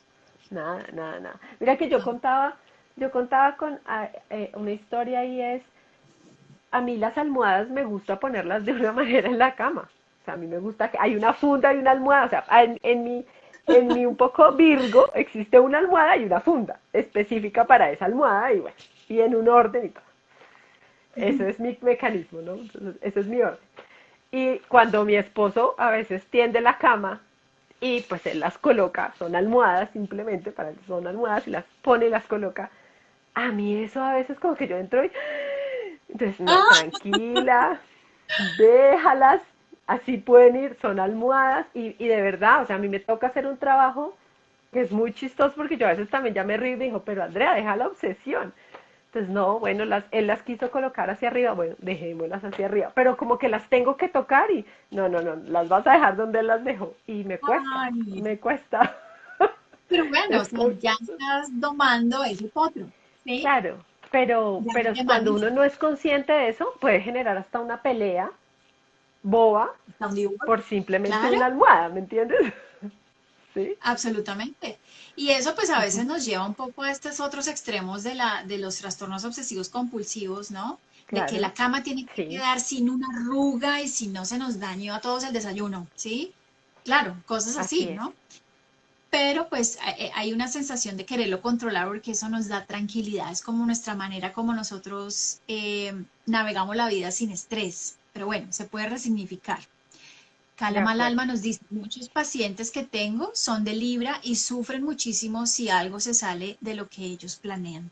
Speaker 2: nada, nada, nada. Mira que
Speaker 1: No.
Speaker 2: yo contaba con una historia y es, a mí las almohadas me gusta ponerlas de una manera en la cama. O sea, a mí me gusta que hay una funda y una almohada. O sea, en mi un poco Virgo existe una almohada y una funda específica para esa almohada y bueno, y en un orden y todo. Ese es mi mecanismo, ¿no? Entonces, ese es mi orden. Y cuando mi esposo a veces tiende la cama y pues él las coloca, son almohadas simplemente, para él son almohadas y las pone y las coloca, a mí eso a veces como que yo entro y, entonces no,
Speaker 1: ¡Ah!
Speaker 2: tranquila, déjalas, así pueden ir, son almohadas y de verdad, o sea, a mí me toca hacer un trabajo que es muy chistoso porque yo a veces también ya me río y me dijo, pero Andrea, deja la obsesión. Entonces, no, bueno, él las quiso colocar hacia arriba, bueno, dejémoslas hacia arriba, pero como que las tengo que tocar y no, no, no, las vas a dejar donde él las dejó y
Speaker 1: Ay,
Speaker 2: me cuesta.
Speaker 1: pero bueno, o
Speaker 2: Es
Speaker 1: sea,
Speaker 2: muy
Speaker 1: ya
Speaker 2: chistoso.
Speaker 1: estás domando ese potro, ¿sí?
Speaker 2: Claro,
Speaker 1: Ya no
Speaker 2: pero
Speaker 1: te
Speaker 2: cuando uno
Speaker 1: manejas.
Speaker 2: no es consciente de eso, puede generar hasta una pelea boba
Speaker 1: Está un divorcio.
Speaker 2: por simplemente
Speaker 1: Claro,
Speaker 2: una almohada, ¿me entiendes? Sí,
Speaker 1: absolutamente. Y eso pues a veces
Speaker 2: ujú,
Speaker 1: nos lleva un poco a estos otros extremos de los trastornos obsesivos compulsivos, ¿no? De que
Speaker 2: claro,
Speaker 1: la cama tiene que
Speaker 2: sí,
Speaker 1: quedar sin una arruga y si no se nos dañó a todos el desayuno, ¿sí? Claro, cosas
Speaker 2: así
Speaker 1: así,
Speaker 2: es.
Speaker 1: ¿no? Pero pues hay una sensación de quererlo controlar porque eso nos da tranquilidad, es como nuestra manera como nosotros navegamos la vida sin estrés, pero bueno, se puede resignificar.
Speaker 2: De
Speaker 1: Calma al
Speaker 2: acuerdo.
Speaker 1: alma nos dice, muchos pacientes que tengo son de Libra y sufren muchísimo si algo se sale de lo que ellos planean.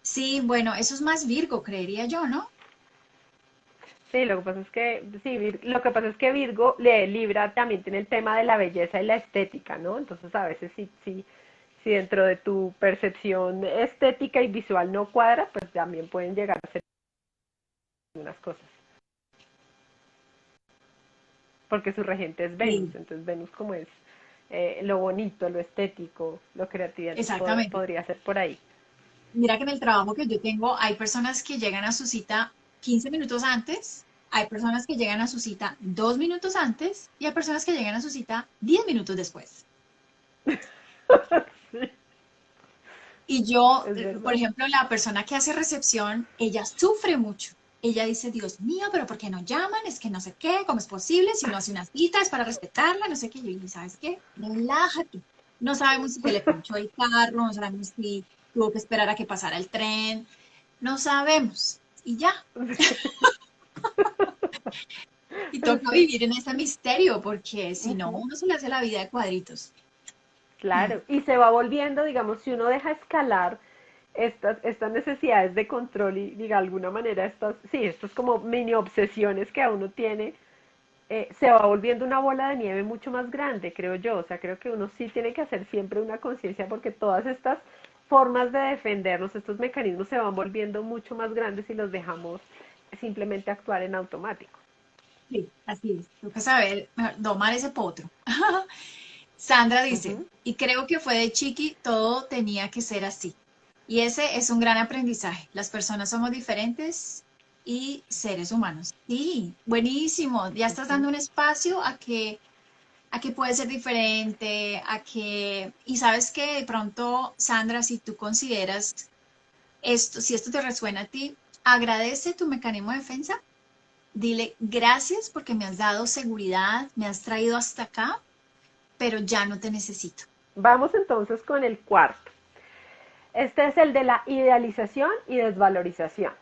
Speaker 1: Sí, bueno, eso es más Virgo, creería yo, ¿no?
Speaker 2: Sí, lo que pasa es que, sí, lo que pasa es que Virgo, Libra también tiene el tema de la belleza y la estética, ¿no? Entonces a veces si dentro de tu percepción estética y visual no cuadra, pues también pueden llegar a ser unas cosas. Porque su regente es Venus,
Speaker 1: Sí,
Speaker 2: entonces Venus como es lo bonito, lo estético, lo creativo, entonces
Speaker 1: exactamente.
Speaker 2: podría ser por ahí.
Speaker 1: Mira que en el trabajo que yo tengo hay personas que llegan a su cita 15 minutos antes, hay personas que llegan a su cita 2 minutos antes y hay personas que llegan a su cita 10 minutos después.
Speaker 2: Sí,
Speaker 1: Y yo,
Speaker 2: es
Speaker 1: por
Speaker 2: verdad.
Speaker 1: ejemplo, la persona que hace recepción, ella sufre mucho. Ella dice, Dios mío, pero ¿por qué no llaman? Es que no sé qué, ¿cómo es posible? Si uno hace una cita es para respetarla, no sé qué. Yo digo, ¿sabes qué? Relájate. No sabemos si se le ponchó el carro, no sabemos si tuvo que esperar a que pasara el tren, no sabemos. Y ya, y toca
Speaker 2: Sí.
Speaker 1: vivir en ese misterio, porque si no,
Speaker 2: Ujú.
Speaker 1: uno se le hace la vida de cuadritos. Mm.
Speaker 2: Claro, y se va volviendo, digamos, si uno deja escalar estas necesidades de control y, diga, de alguna manera, estas como mini obsesiones que a uno tiene, se va volviendo una bola de nieve mucho más grande, creo yo. O sea, creo que uno sí tiene que hacer siempre una conciencia porque todas estas formas de defendernos, estos mecanismos se van volviendo mucho más grandes si los dejamos simplemente actuar en automático.
Speaker 1: Sí, así es. Toca saber domar ese potro. Sandra dice,
Speaker 2: Ujú.
Speaker 1: y creo que fue de chiqui, todo tenía que ser así. Y ese es un gran aprendizaje. Las personas somos diferentes y seres humanos. Sí, buenísimo. Ya estás
Speaker 2: Ujú.
Speaker 1: dando un espacio a que puede ser diferente, y sabes que de pronto, Sandra, si tú consideras esto, si esto te resuena a ti, agradece tu mecanismo de defensa. Dile gracias porque me has dado seguridad, me has traído hasta acá, pero ya no te necesito.
Speaker 2: Vamos entonces con el cuarto. Este es el de la idealización y desvalorización.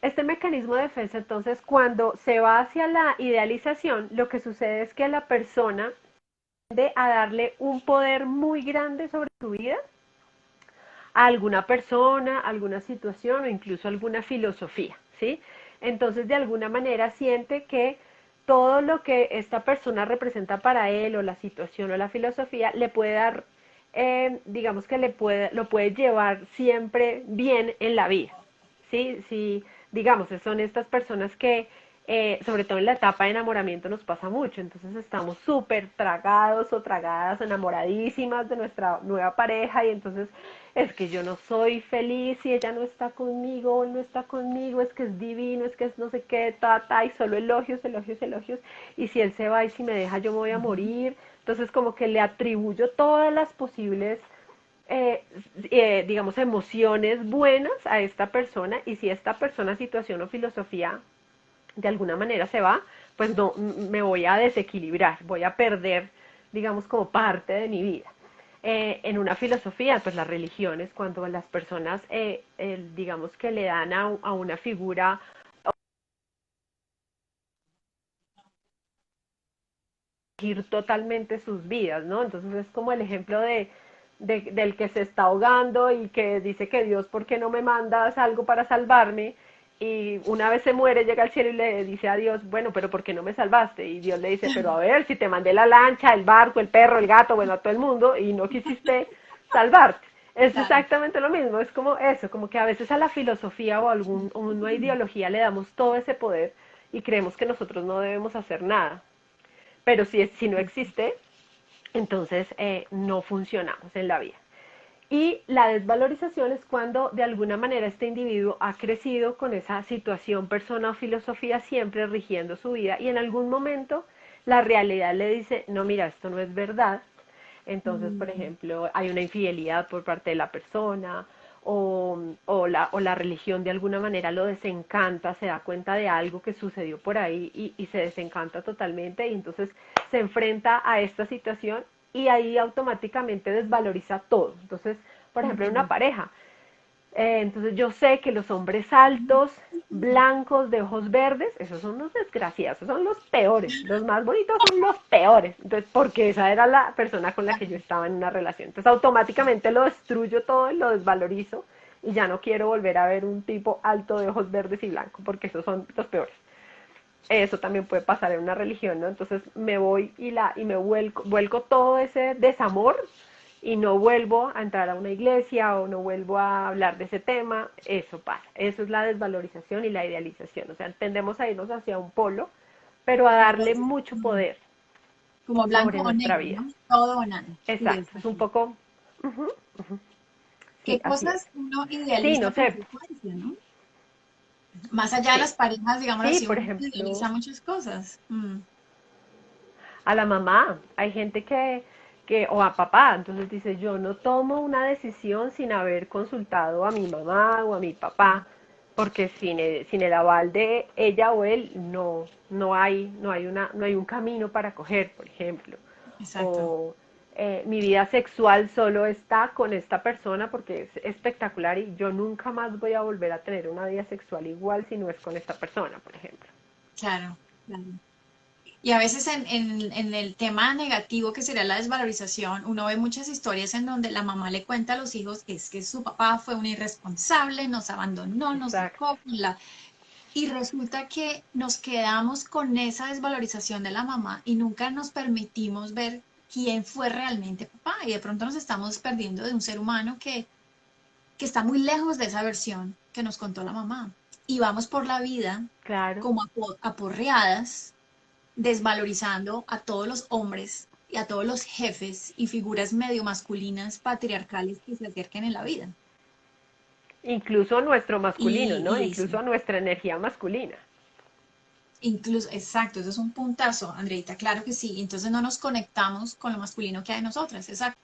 Speaker 2: Este mecanismo de defensa, entonces, cuando se va hacia la idealización, lo que sucede es que la persona tiende a darle un poder muy grande sobre su vida a alguna persona, alguna situación o incluso alguna filosofía, ¿sí? Entonces, de alguna manera siente que todo lo que esta persona representa para él o la situación o la filosofía le puede dar, digamos que lo puede llevar siempre bien en la vida, ¿sí? Si, digamos, son estas personas que, sobre todo en la etapa de enamoramiento, nos pasa mucho. Entonces estamos súper tragados o tragadas, enamoradísimas de nuestra nueva pareja y entonces es que yo no soy feliz si ella no está conmigo o él no está conmigo, es que es divino, es que es no sé qué, y solo elogios, elogios, elogios. Y si él se va y si me deja, yo me voy a
Speaker 1: Ujú.
Speaker 2: morir. Entonces como que le atribuyo todas las posibles eh, digamos, emociones buenas a esta persona y si esta persona, situación o filosofía de alguna manera se va, pues no, me voy a desequilibrar, voy a perder, digamos, como parte de mi vida. En una filosofía, pues las religiones, cuando las personas, digamos, que le dan a una figura dirigir totalmente sus vidas, ¿no? Entonces es como el ejemplo del que se está ahogando y que dice que Dios, ¿por qué no me mandas algo para salvarme? Y una vez se muere, llega al cielo y le dice a Dios, bueno, pero ¿por qué no me salvaste? Y Dios le dice, pero a ver, si te mandé la lancha, el barco, el perro, el gato, bueno, a todo el mundo, y no quisiste salvarte. Es
Speaker 1: Claro.
Speaker 2: exactamente lo mismo, es como eso, como que a veces a la filosofía o a una ideología le damos todo ese poder y creemos que nosotros no debemos hacer nada. Pero si no existe, entonces no funcionamos en la vida. Y la desvalorización es cuando de alguna manera este individuo ha crecido con esa situación, persona o filosofía siempre rigiendo su vida y en algún momento la realidad le dice, no, mira, esto no es verdad. Entonces, por
Speaker 1: Mm,
Speaker 2: ejemplo, hay una infidelidad por parte de la persona o la religión de alguna manera lo desencanta, se da cuenta de algo que sucedió por ahí y se desencanta totalmente y entonces se enfrenta a esta situación y ahí automáticamente desvaloriza todo. Entonces, por ejemplo, en una
Speaker 1: mm,
Speaker 2: pareja, entonces yo sé que los hombres altos, blancos, de ojos verdes, esos son los desgraciados, esos son los peores, los más bonitos son los peores. Entonces, porque esa era la persona con la que yo estaba en una relación. Entonces, automáticamente lo destruyo todo y lo desvalorizo y ya no quiero volver a ver un tipo alto de ojos verdes y blancos, porque esos son los peores. Eso también puede pasar en una religión, ¿no? Entonces me voy y me vuelco todo ese desamor y no vuelvo a entrar a una iglesia o no vuelvo a hablar de ese tema. Eso pasa. Eso es la desvalorización y la idealización. O sea, tendemos a irnos hacia un polo, pero a darle
Speaker 1: entonces,
Speaker 2: mucho poder
Speaker 1: como blanco
Speaker 2: sobre
Speaker 1: o
Speaker 2: nuestra
Speaker 1: negro,
Speaker 2: vida.
Speaker 1: ¿no? Todo o nada. Sí,
Speaker 2: Exacto. Es un
Speaker 1: exacto.
Speaker 2: poco... ujú, ujú. Sí,
Speaker 1: ¿Qué
Speaker 2: así es.
Speaker 1: cosas uno
Speaker 2: Sí,
Speaker 1: idealiza
Speaker 2: no
Speaker 1: con
Speaker 2: sé.
Speaker 1: frecuencia, no? Más allá de
Speaker 2: Sí.
Speaker 1: las parejas, digámoslo
Speaker 2: Sí,
Speaker 1: así,
Speaker 2: por
Speaker 1: uno
Speaker 2: ejemplo,
Speaker 1: idealiza muchas cosas.
Speaker 2: a la mamá. Hay gente o a papá, entonces dice, yo no tomo una decisión sin haber consultado a mi mamá o a mi papá, porque sin el aval de ella o él no hay un camino para coger, por ejemplo.
Speaker 1: Exacto.
Speaker 2: O mi vida sexual solo está con esta persona porque es espectacular y yo nunca más voy a volver a tener una vida sexual igual si no es con esta persona, por ejemplo.
Speaker 1: Claro, claro. Y a veces en el tema negativo que sería la desvalorización, uno ve muchas historias en donde la mamá le cuenta a los hijos que es que su papá fue un irresponsable, nos abandonó, nos
Speaker 2: Exacto.
Speaker 1: dejó, y resulta que nos quedamos con esa desvalorización de la mamá y nunca nos permitimos ver quién fue realmente papá. Y de pronto nos estamos perdiendo de un ser humano que está muy lejos de esa versión que nos contó la mamá. Y vamos por la vida
Speaker 2: Claro.
Speaker 1: como aporreadas, desvalorizando a todos los hombres y a todos los jefes y figuras medio masculinas patriarcales que se acerquen en la vida.
Speaker 2: Incluso nuestro masculino, ¿no?
Speaker 1: Y
Speaker 2: Incluso
Speaker 1: sí,
Speaker 2: nuestra energía masculina.
Speaker 1: incluso, exacto, eso es un puntazo, Andreita, claro que sí. Entonces no nos conectamos con lo masculino que hay en nosotras, exacto.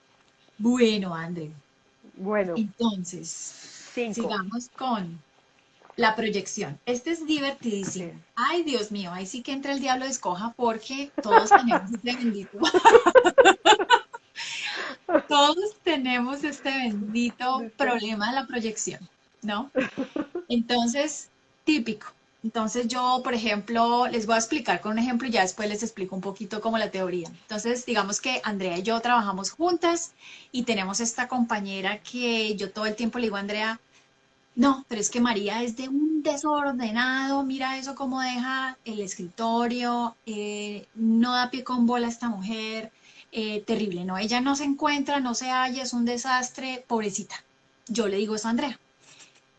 Speaker 1: Bueno, André,
Speaker 2: Bueno,
Speaker 1: entonces,
Speaker 2: 5.
Speaker 1: sigamos con la proyección. Este es
Speaker 2: Así es.
Speaker 1: divertidísimo. Ay, Dios mío, ahí sí que entra el diablo de escoja porque todos tenemos este bendito, todos tenemos este bendito
Speaker 2: Listo.
Speaker 1: problema de la proyección, ¿no? Entonces, típico. Entonces yo, por ejemplo, les voy a explicar con un ejemplo y ya después les explico un poquito como la teoría. Entonces, digamos que Andrea y yo trabajamos juntas y tenemos esta compañera que yo todo el tiempo le digo a Andrea, no, pero es que María es de un desordenado, mira eso cómo deja el escritorio, no da pie con bola a esta mujer, terrible, ¿no? Ella no se encuentra, no se halla, es un desastre, pobrecita. Yo le digo eso a Andrea.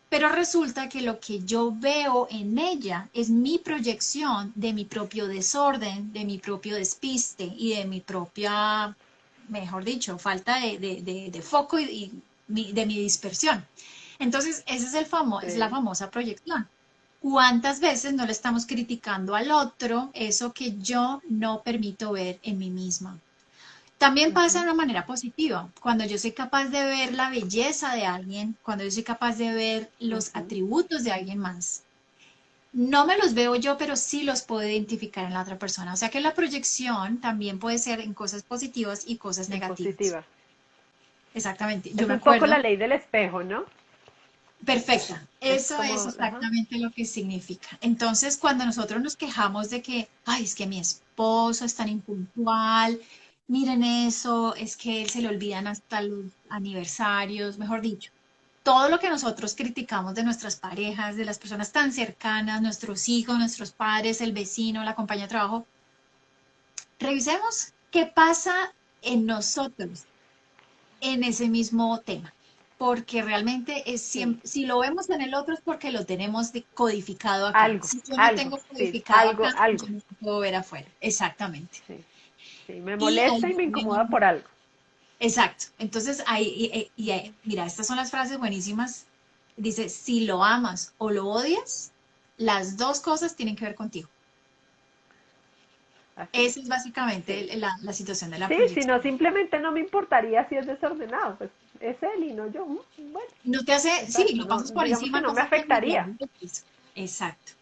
Speaker 1: Pero resulta que lo que yo veo en ella es mi proyección de mi propio desorden, de mi propio despiste y de mi propia, mejor dicho, falta de foco de mi dispersión. Entonces, ese es es la
Speaker 2: Sí.
Speaker 1: famosa proyección. ¿Cuántas veces no le estamos criticando al otro eso que yo no permito ver en mí misma? También pasa de
Speaker 2: Ujú.
Speaker 1: una manera positiva, cuando yo soy capaz de ver la belleza de alguien, cuando yo soy capaz de ver los
Speaker 2: Ujú.
Speaker 1: atributos de alguien más. No me los veo yo, pero sí los puedo identificar en la otra persona. O sea que la proyección también puede ser en cosas positivas y cosas
Speaker 2: En
Speaker 1: negativas.
Speaker 2: positiva.
Speaker 1: Exactamente. Yo
Speaker 2: Es
Speaker 1: me
Speaker 2: un poco la
Speaker 1: acuerdo,
Speaker 2: ley del espejo, ¿no?
Speaker 1: Perfecta.
Speaker 2: Es
Speaker 1: Eso es
Speaker 2: como, ajá,
Speaker 1: exactamente lo que significa. Entonces, cuando nosotros nos quejamos de que, ay, es que mi esposo es tan impuntual, miren eso, es que él se le olvidan hasta los aniversarios, mejor dicho, todo lo que nosotros criticamos de nuestras parejas, de las personas tan cercanas, nuestros hijos, nuestros padres, el vecino, la compañía de trabajo, revisemos qué pasa en nosotros en ese mismo tema, porque realmente es
Speaker 2: sí,
Speaker 1: siempre, si lo vemos en el otro es porque lo tenemos codificado acá. Si yo no
Speaker 2: algo,
Speaker 1: tengo
Speaker 2: sí,
Speaker 1: codificado acá,
Speaker 2: algo,
Speaker 1: yo no lo puedo ver afuera. Exactamente.
Speaker 2: sí, sí, me
Speaker 1: Y
Speaker 2: molesta
Speaker 1: ahí
Speaker 2: y me incomoda
Speaker 1: viene-
Speaker 2: por algo.
Speaker 1: exacto. Entonces, ahí, mira, estas son las frases buenísimas. Dice, si lo amas o lo odias, las dos cosas tienen que ver contigo.
Speaker 2: Así es,
Speaker 1: Esa es básicamente
Speaker 2: sí.
Speaker 1: la situación de la
Speaker 2: Sí, si no,
Speaker 1: proyección.
Speaker 2: simplemente no me importaría si es desordenado, pues es él y no yo. Bueno,
Speaker 1: No te hace, sí,
Speaker 2: exacto,
Speaker 1: lo
Speaker 2: no,
Speaker 1: pasas por
Speaker 2: digamos que
Speaker 1: encima,
Speaker 2: no
Speaker 1: no
Speaker 2: me
Speaker 1: fue que le
Speaker 2: afectaría.
Speaker 1: hables de piso. Exacto.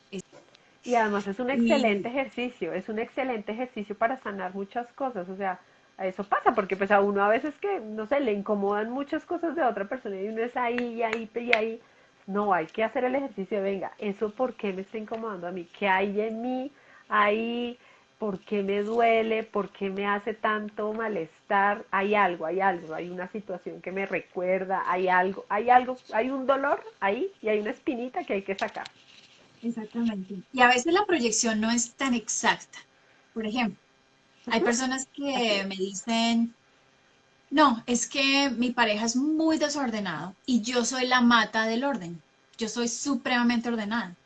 Speaker 2: Y además es un
Speaker 1: Y
Speaker 2: excelente ejercicio, es un excelente ejercicio para sanar muchas cosas, o sea, eso pasa porque pues a uno a veces que, no sé, le incomodan muchas cosas de otra persona y uno es ahí y ahí y ahí. No, hay que hacer el ejercicio de, venga, ¿eso por qué me está incomodando a mí? ¿Qué hay en mí ahí? ¿Por qué me duele? ¿Por qué me hace tanto malestar? Hay una situación que me recuerda, hay un dolor ahí y hay una espinita que hay que sacar.
Speaker 1: exactamente. Y a veces la proyección no es tan exacta. Por ejemplo, hay
Speaker 2: Ujú,
Speaker 1: personas
Speaker 2: así
Speaker 1: que
Speaker 2: es.
Speaker 1: me dicen, no, es que mi pareja es muy desordenado y yo soy la mata del orden. Yo soy supremamente ordenada.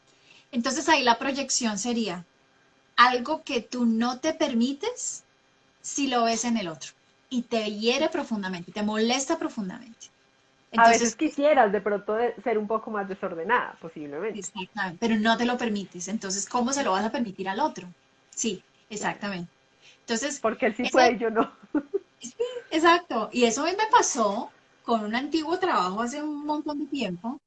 Speaker 1: Entonces ahí la proyección sería algo que tú no te permites si lo ves en el otro y te hiere profundamente, te molesta profundamente.
Speaker 2: A veces
Speaker 1: Entonces,
Speaker 2: quisieras de pronto ser un poco más desordenada, posiblemente.
Speaker 1: exactamente, pero no te lo permites. Entonces, ¿cómo se lo vas a permitir al otro? Sí,
Speaker 2: Claro.
Speaker 1: exactamente. Entonces,
Speaker 2: Porque él sí
Speaker 1: eso,
Speaker 2: puede y yo no.
Speaker 1: sí, exacto. Y eso a mí me pasó con un antiguo trabajo hace un montón de tiempo,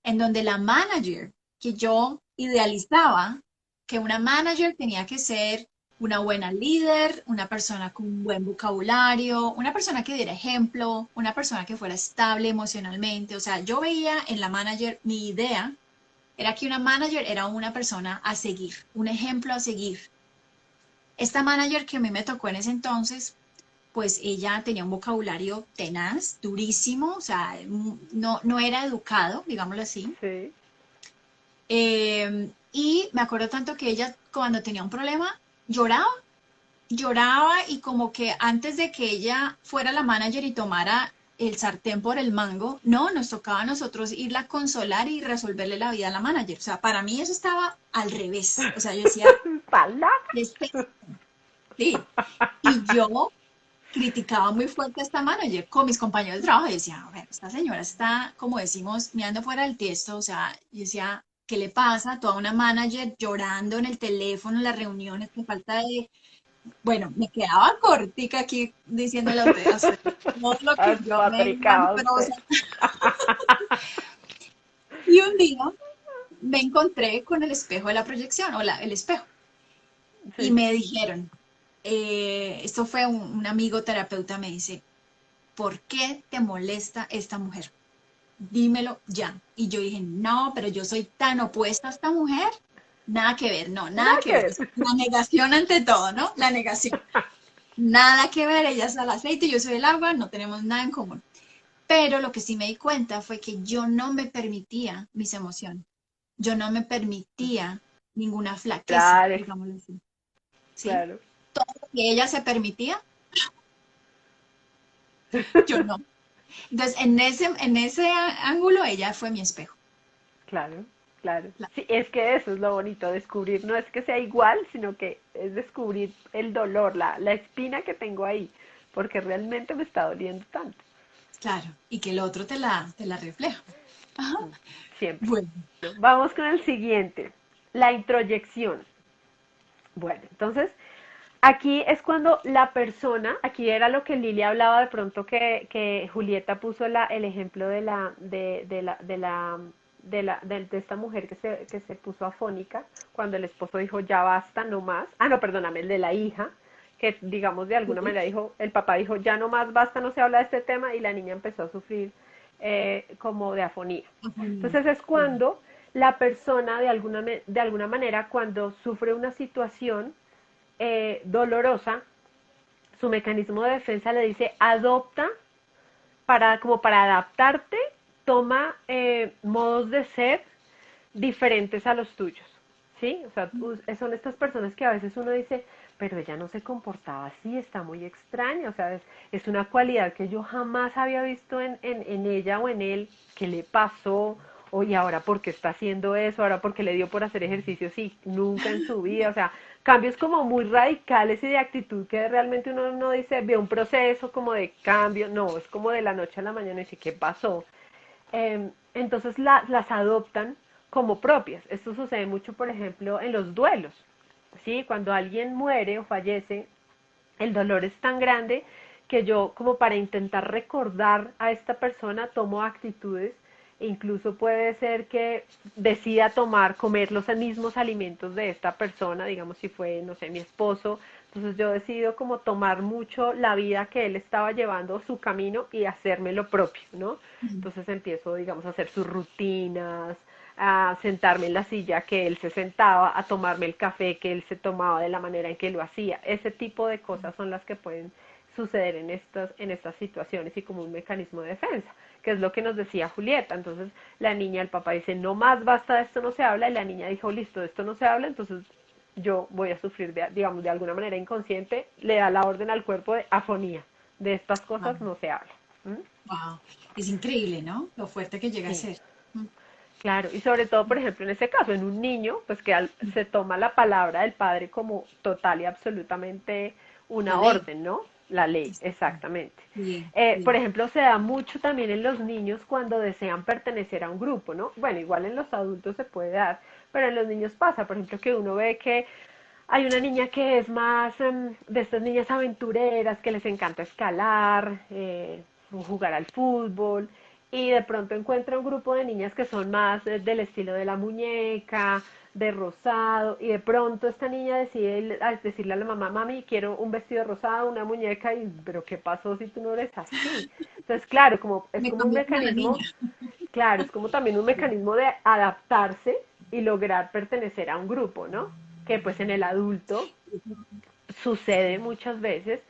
Speaker 1: en donde la manager que yo idealizaba, que una manager tenía que ser una buena líder, una persona con un buen vocabulario, una persona que diera ejemplo, una persona que fuera estable emocionalmente. O sea, yo veía en la manager mi idea era que una manager era una persona a seguir, un ejemplo a seguir. Esta manager que a mí me tocó en ese entonces, pues ella tenía un vocabulario tenaz, durísimo, o sea, no era educado, digámoslo así.
Speaker 2: Sí.
Speaker 1: Y me acuerdo tanto que ella cuando tenía un problema lloraba, lloraba y como que antes de que ella fuera la manager y tomara el sartén por el mango, no, nos tocaba a nosotros irla a consolar y resolverle la vida a la manager. O sea, para mí eso estaba al revés. O sea, yo decía,
Speaker 2: ¿Pala?
Speaker 1: ¿qué es esto? Sí. Y yo criticaba muy fuerte a esta manager con mis compañeros de trabajo. Y decía, a ver, esta señora está, como decimos, mirando fuera del tiesto. O sea, yo decía, ¿qué le pasa? Toda una manager llorando en el teléfono, en las reuniones, que falta de... Bueno, me quedaba cortica aquí diciéndole a usted todo lo que yo me iba en
Speaker 2: Despatricaba
Speaker 1: prosa.
Speaker 2: usted.
Speaker 1: Y un día me encontré con el espejo de la proyección, o el espejo, y
Speaker 2: Sí.
Speaker 1: me dijeron, esto fue un amigo terapeuta, me dice, ¿por qué te molesta esta mujer? Dímelo ya. Y yo dije, no, pero yo soy tan opuesta a esta mujer. Nada que ver, no, nada
Speaker 2: Nada
Speaker 1: que
Speaker 2: que
Speaker 1: ver.
Speaker 2: ver.
Speaker 1: Es la negación ante todo, ¿no? La negación. Nada que ver, ella es el aceite, yo soy el agua, no tenemos nada en común. Pero lo que sí me di cuenta fue que yo no me permitía mis emociones. Yo no me permitía ninguna flaqueza,
Speaker 2: Claro,
Speaker 1: digámoslo así. ¿Sí?
Speaker 2: claro.
Speaker 1: Que ella se permitía, yo no. Entonces, en ese ángulo, ella fue mi espejo.
Speaker 2: Claro, claro.
Speaker 1: La-
Speaker 2: Sí, es que eso es lo bonito, descubrir, no es que sea igual, sino que es descubrir el dolor, la espina que tengo ahí, porque realmente me está doliendo tanto.
Speaker 1: Claro, y que el otro te la refleja. Ajá.
Speaker 2: Siempre.
Speaker 1: Bueno,
Speaker 2: Vamos con el siguiente, la introyección. Bueno, entonces aquí es cuando la persona, aquí era lo que Lilia hablaba de pronto que Julieta puso el ejemplo de esta mujer que se puso afónica cuando el esposo dijo ya basta, no más. Ah, no, perdóname, el de la hija, que digamos de alguna
Speaker 1: sí,
Speaker 2: manera dijo, el papá dijo ya no más, basta, no se habla de este tema y la niña empezó a sufrir como de afonía.
Speaker 1: Ujú.
Speaker 2: Entonces es
Speaker 1: Sí.
Speaker 2: cuando la persona de alguna manera cuando sufre una situación dolorosa, su mecanismo de defensa le dice adopta como para adaptarte, toma modos de ser diferentes a los tuyos, ¿sí? O sea, son estas personas que a veces uno dice, pero ella no se comportaba así, está muy extraña, o sea, es una cualidad que yo jamás había visto en ella o en él, ¿qué le pasó? O y ahora por qué está haciendo eso, ahora porque le dio por hacer ejercicio, sí, nunca en su vida, o sea, cambios como muy radicales y de actitud que realmente uno no dice, ve un proceso como de cambio, no, es como de la noche a la mañana y dice, ¿qué pasó? Entonces las adoptan como propias. Esto sucede mucho, por ejemplo, en los duelos. ¿Sí? Cuando alguien muere o fallece, el dolor es tan grande que yo, como para intentar recordar a esta persona, tomo actitudes e incluso puede ser que decida comer los mismos alimentos de esta persona, digamos si fue, no sé, mi esposo. Entonces yo decido como tomar mucho la vida que él estaba llevando, su camino, y hacerme lo propio, ¿no? Entonces empiezo, digamos, a hacer sus rutinas, a sentarme en la silla que él se sentaba, a tomarme el café que él se tomaba de la manera en que lo hacía. Ese tipo de cosas son las que pueden suceder en estas situaciones y como un mecanismo de defensa, que es lo que nos decía Julieta. Entonces la niña, el papá dice, no más, basta, de esto no se habla, y la niña dijo, listo, de esto no se habla, entonces yo voy a sufrir, digamos, de alguna manera inconsciente, le da la orden al cuerpo de afonía, de estas cosas no se habla. ¿Mm?
Speaker 1: Wow, es increíble, ¿no? Lo fuerte que llega a
Speaker 2: Sí.
Speaker 1: ser. Mm.
Speaker 2: Claro, y sobre todo, por ejemplo, en ese caso, en un niño, pues que se toma la palabra del padre como total y absolutamente
Speaker 1: La
Speaker 2: una
Speaker 1: ley.
Speaker 2: orden, ¿no? La ley,
Speaker 1: Exacto.
Speaker 2: exactamente.
Speaker 1: Sí,
Speaker 2: Por
Speaker 1: sí.
Speaker 2: ejemplo, se da mucho también en los niños cuando desean pertenecer a un grupo, ¿no? Bueno, igual en los adultos se puede dar, pero en los niños pasa, por ejemplo, que uno ve que hay una niña que es más de estas niñas aventureras que les encanta escalar, jugar al fútbol, y de pronto encuentra un grupo de niñas que son más del estilo de la muñeca, de rosado, y de pronto esta niña decide decirle a la mamá, mami, quiero un vestido rosado, una muñeca, y pero ¿qué pasó si tú no eres así? Entonces, claro, es
Speaker 1: Me
Speaker 2: como un
Speaker 1: cambiaron a la niña.
Speaker 2: mecanismo, claro, es como también un mecanismo de adaptarse y lograr pertenecer a un grupo, ¿no? Que pues en el adulto sucede muchas veces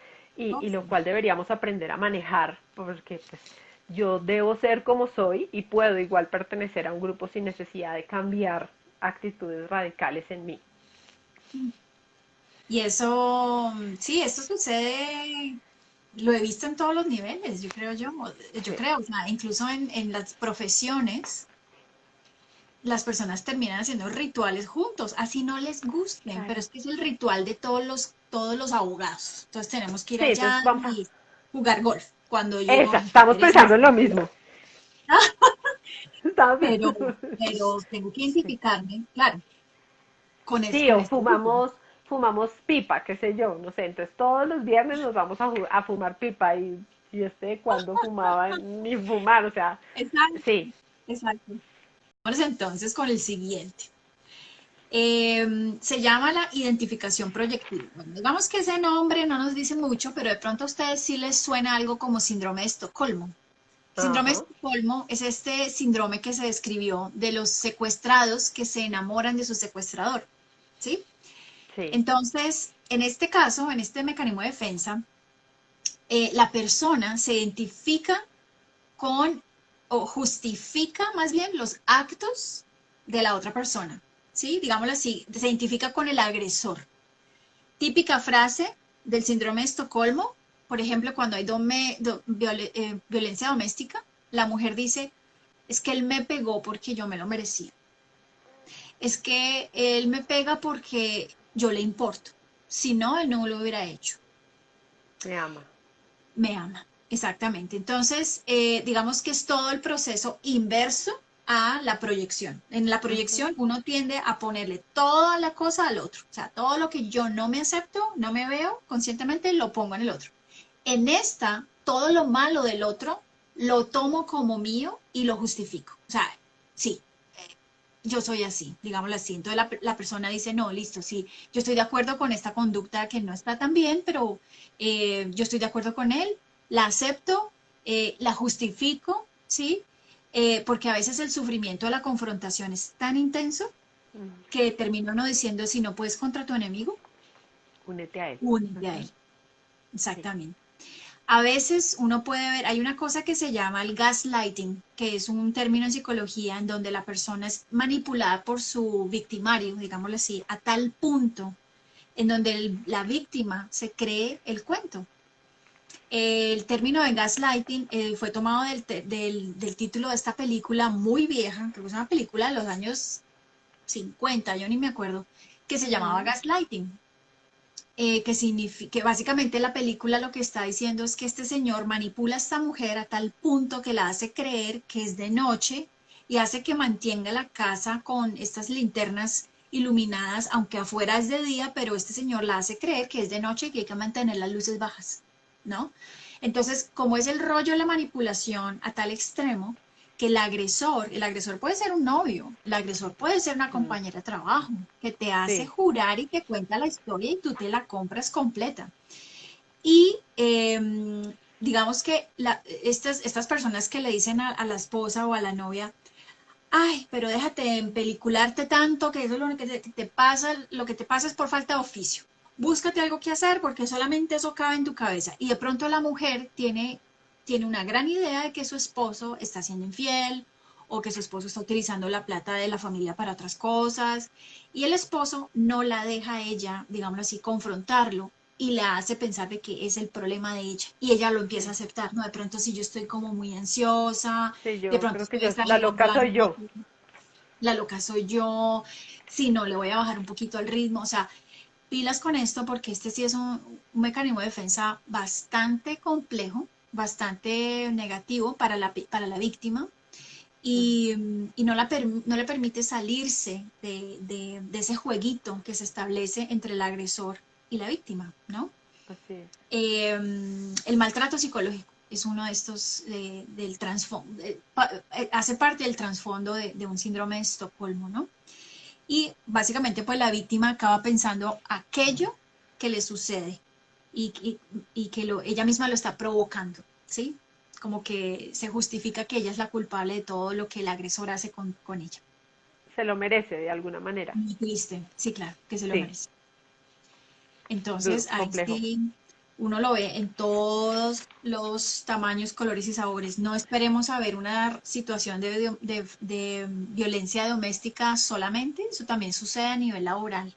Speaker 1: Oh,
Speaker 2: y lo
Speaker 1: sí.
Speaker 2: cual deberíamos aprender a manejar porque pues yo debo ser como soy y puedo igual pertenecer a un grupo sin necesidad de cambiar actitudes radicales en mí.
Speaker 1: Y eso, sí, esto sucede, lo he visto en todos los niveles, yo
Speaker 2: Sí,
Speaker 1: creo, o sea, incluso en las profesiones, las personas terminan haciendo rituales juntos, así no les gusten, pero
Speaker 2: claro.
Speaker 1: es que es el ritual de todos los abogados. Entonces tenemos que ir
Speaker 2: Sí,
Speaker 1: allá
Speaker 2: entonces vamos a...
Speaker 1: y jugar golf. Cuando yo digo,
Speaker 2: Esa,
Speaker 1: "Ay, qué
Speaker 2: estamos
Speaker 1: pereza
Speaker 2: pensando en
Speaker 1: esta
Speaker 2: lo
Speaker 1: vida".
Speaker 2: mismo. Estamos...
Speaker 1: Pero tengo que
Speaker 2: sí.
Speaker 1: identificarme, claro,
Speaker 2: Sí,
Speaker 1: con
Speaker 2: o
Speaker 1: este grupo.
Speaker 2: fumamos pipa, qué sé yo, no sé. Entonces todos los viernes nos vamos a fumar pipa y cuando fumaba ni fumar, o sea,
Speaker 1: Exacto,
Speaker 2: sí,
Speaker 1: exacto. Vamos entonces con el siguiente. Se llama la identificación proyectiva. Bueno, digamos que ese nombre no nos dice mucho, pero de pronto a ustedes sí les suena algo como síndrome de Estocolmo. El síndrome de
Speaker 2: ajá,
Speaker 1: Estocolmo es este síndrome que se describió de los secuestrados que se enamoran de su secuestrador, ¿sí?
Speaker 2: sí,
Speaker 1: Entonces, en este caso, en este mecanismo de defensa, la persona se identifica con o justifica más bien los actos de la otra persona, ¿sí? Digámoslo así, se identifica con el agresor. Típica frase del síndrome de Estocolmo, por ejemplo, cuando hay violencia doméstica, la mujer dice, es que él me pegó porque yo me lo merecía. Es que él me pega porque yo le importo. Si no, él no lo hubiera hecho.
Speaker 2: me ama.
Speaker 1: Me ama, exactamente. Entonces, digamos que es todo el proceso inverso a la proyección. En la
Speaker 2: Ujú,
Speaker 1: proyección uno tiende a ponerle toda la cosa al otro. O sea, todo lo que yo no me acepto, no me veo conscientemente, lo pongo en el otro. En esta, todo lo malo del otro lo tomo como mío y lo justifico. O sea, sí, yo soy así, digámoslo así. Entonces la persona dice, no, listo, sí, yo estoy de acuerdo con esta conducta que no está tan bien, pero yo estoy de acuerdo con él, la acepto, la justifico, ¿sí? Porque a veces el sufrimiento de la confrontación es tan intenso
Speaker 2: Mm,
Speaker 1: que termina uno diciendo, si no puedes contra tu enemigo,
Speaker 2: únete a él.
Speaker 1: únete a
Speaker 2: Ujú,
Speaker 1: él.
Speaker 2: sí.
Speaker 1: Exactamente. A veces uno puede ver, hay una cosa que se llama el gaslighting, que es un término en psicología en donde la persona es manipulada por su victimario, digámoslo así, a tal punto en donde la víctima se cree el cuento. El término de gaslighting fue tomado del título de esta película muy vieja, creo que es una película de los años 50, yo ni me acuerdo, que se llamaba
Speaker 2: Mm,
Speaker 1: Gaslighting. Que significa, que básicamente la película lo que está diciendo es que este señor manipula a esta mujer a tal punto que la hace creer que es de noche y hace que mantenga la casa con estas linternas iluminadas, aunque afuera es de día, pero este señor la hace creer que es de noche y que hay que mantener las luces bajas, ¿no? Entonces, como es el rollo de la manipulación a tal extremo, que el agresor puede ser un novio, el agresor puede ser una
Speaker 2: mm,
Speaker 1: compañera de trabajo, que te hace
Speaker 2: sí.
Speaker 1: jurar y te cuenta la historia y tú te la compras completa. Y digamos que estas personas que le dicen a la esposa o a la novia, ay, pero déjate empelicularte tanto que eso es lo que te pasa, lo que te pasa es por falta de oficio. Búscate algo que hacer porque solamente eso cabe en tu cabeza. Y de pronto la mujer tiene una gran idea de que su esposo está siendo infiel o que su esposo está utilizando la plata de la familia para otras cosas. Y el esposo no la deja a ella, digámoslo así, confrontarlo y la hace pensar de que es el problema de ella. Y ella lo empieza a
Speaker 2: Sí.
Speaker 1: aceptar. No, de pronto si yo estoy como muy ansiosa,
Speaker 2: Sí,
Speaker 1: de
Speaker 2: yo
Speaker 1: pronto
Speaker 2: creo que
Speaker 1: estoy
Speaker 2: yo, la
Speaker 1: exagerando
Speaker 2: loca
Speaker 1: la
Speaker 2: soy yo.
Speaker 1: nota, la loca soy yo, si no, le voy a bajar un poquito el ritmo, o sea, pilas con esto porque este sí es un mecanismo de defensa bastante complejo, bastante negativo para la víctima
Speaker 2: Mm,
Speaker 1: y no le permite salirse de ese jueguito que se establece entre el agresor y la víctima, ¿no?
Speaker 2: así es.
Speaker 1: El maltrato psicológico es uno de estos del trasfondo, hace parte del trasfondo de un síndrome de Estocolmo, ¿no? Y básicamente pues la víctima acaba pensando aquello que le sucede y que ella misma lo está provocando, ¿sí? Como que se justifica que ella es la culpable de todo lo que el agresor hace con ella.
Speaker 2: Se lo merece de alguna manera.
Speaker 1: Muy triste, sí, claro, que se lo
Speaker 2: Sí,
Speaker 1: merece.
Speaker 2: duro,
Speaker 1: Entonces, ahí
Speaker 2: complejo.
Speaker 1: sí uno lo ve en todos los tamaños, colores y sabores. No esperemos a ver una situación de violencia doméstica solamente, eso también sucede a nivel laboral.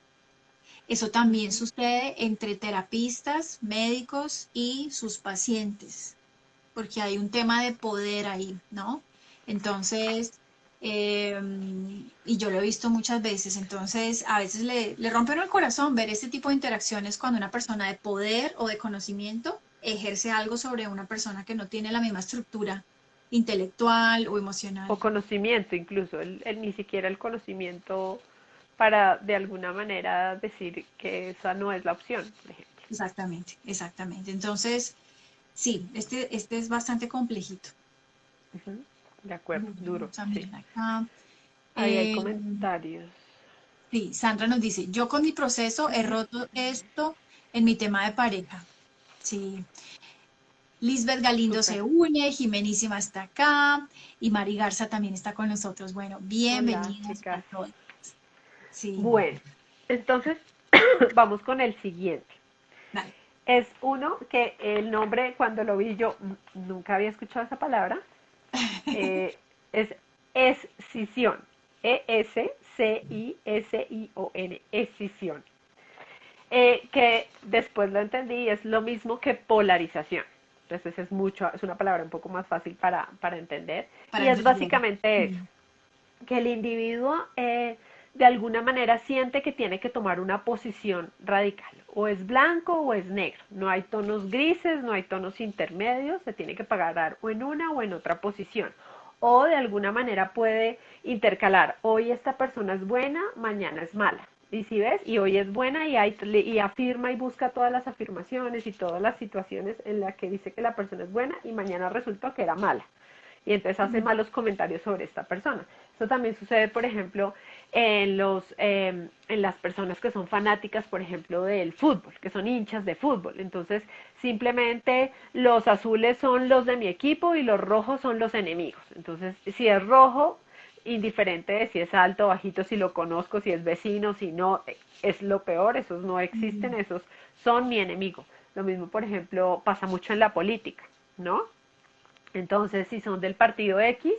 Speaker 1: Eso también
Speaker 2: Ujú.
Speaker 1: sucede entre terapistas, médicos y sus pacientes, porque hay un tema de poder ahí, ¿no? Entonces, y yo lo he visto muchas veces, entonces a veces le rompen el corazón ver este tipo de interacciones cuando una persona de poder o de conocimiento ejerce algo sobre una persona que no tiene la misma estructura intelectual o
Speaker 2: O
Speaker 1: emocional.
Speaker 2: conocimiento incluso, ni siquiera el conocimiento para de alguna manera decir que esa no es la opción, por ejemplo.
Speaker 1: Exactamente, exactamente. Entonces, sí, este es bastante complejito.
Speaker 2: Ujú. De acuerdo,
Speaker 1: Bueno,
Speaker 2: duro,
Speaker 1: vamos a
Speaker 2: sí.
Speaker 1: mirar acá.
Speaker 2: Ahí hay
Speaker 1: Eh,
Speaker 2: comentarios.
Speaker 1: sí, Sandra nos dice, yo con mi proceso he roto esto en mi tema de pareja. Sí, Lisbeth Galindo
Speaker 2: Súper.
Speaker 1: se une, Jimenísima está acá y Mari Garza también está con nosotros. Bueno,
Speaker 2: Hola,
Speaker 1: bienvenidas a
Speaker 2: chicas.
Speaker 1: todos. Sí,
Speaker 2: Bueno, entonces vamos con el siguiente.
Speaker 1: dale.
Speaker 2: Es uno que el nombre, cuando lo vi yo, nunca había escuchado esa palabra. eh, es escisión. E-S-C-I-S-I-O-N. Escisión. Que después lo entendí, es lo mismo que polarización. Entonces es una palabra un poco más fácil para entender.
Speaker 1: Para
Speaker 2: Y es
Speaker 1: entenderlo.
Speaker 2: básicamente eso,
Speaker 1: Mm,
Speaker 2: que el individuo de alguna manera siente que tiene que tomar una posición radical. O es blanco o es negro. No hay tonos grises, no hay tonos intermedios, se tiene que pagar o en una o en otra posición. O de alguna manera puede intercalar, hoy esta persona es buena, mañana es mala. Y si ves, y hoy es buena y afirma y busca todas las afirmaciones y todas las situaciones en las que dice que la persona es buena y mañana resultó que era mala. y entonces hace malos comentarios sobre esta persona. Esto también sucede, por ejemplo, en las personas que son fanáticas, por ejemplo, del fútbol, que son hinchas de fútbol. Entonces, simplemente los azules son los de mi equipo y los rojos son los enemigos. Entonces, si es rojo, indiferente de si es alto o bajito, si lo conozco, si es vecino, si no, es lo peor, esos no existen, esos son mi enemigo. Lo mismo, por ejemplo, pasa mucho en la política, ¿no? Entonces, si son del partido X,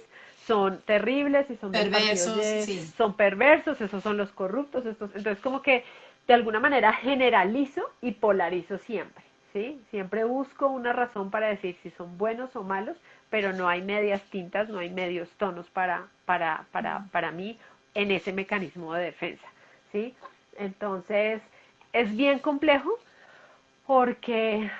Speaker 2: son terribles, si son del partido
Speaker 1: Perversos,
Speaker 2: Y,
Speaker 1: sí.
Speaker 2: son perversos, esos son los corruptos, estos, entonces como que de alguna manera generalizo y polarizo siempre, ¿sí? Siempre busco una razón para decir si son buenos o malos, pero no hay medias tintas, no hay medios tonos para mí en ese mecanismo de defensa, ¿sí? Entonces, es bien complejo porque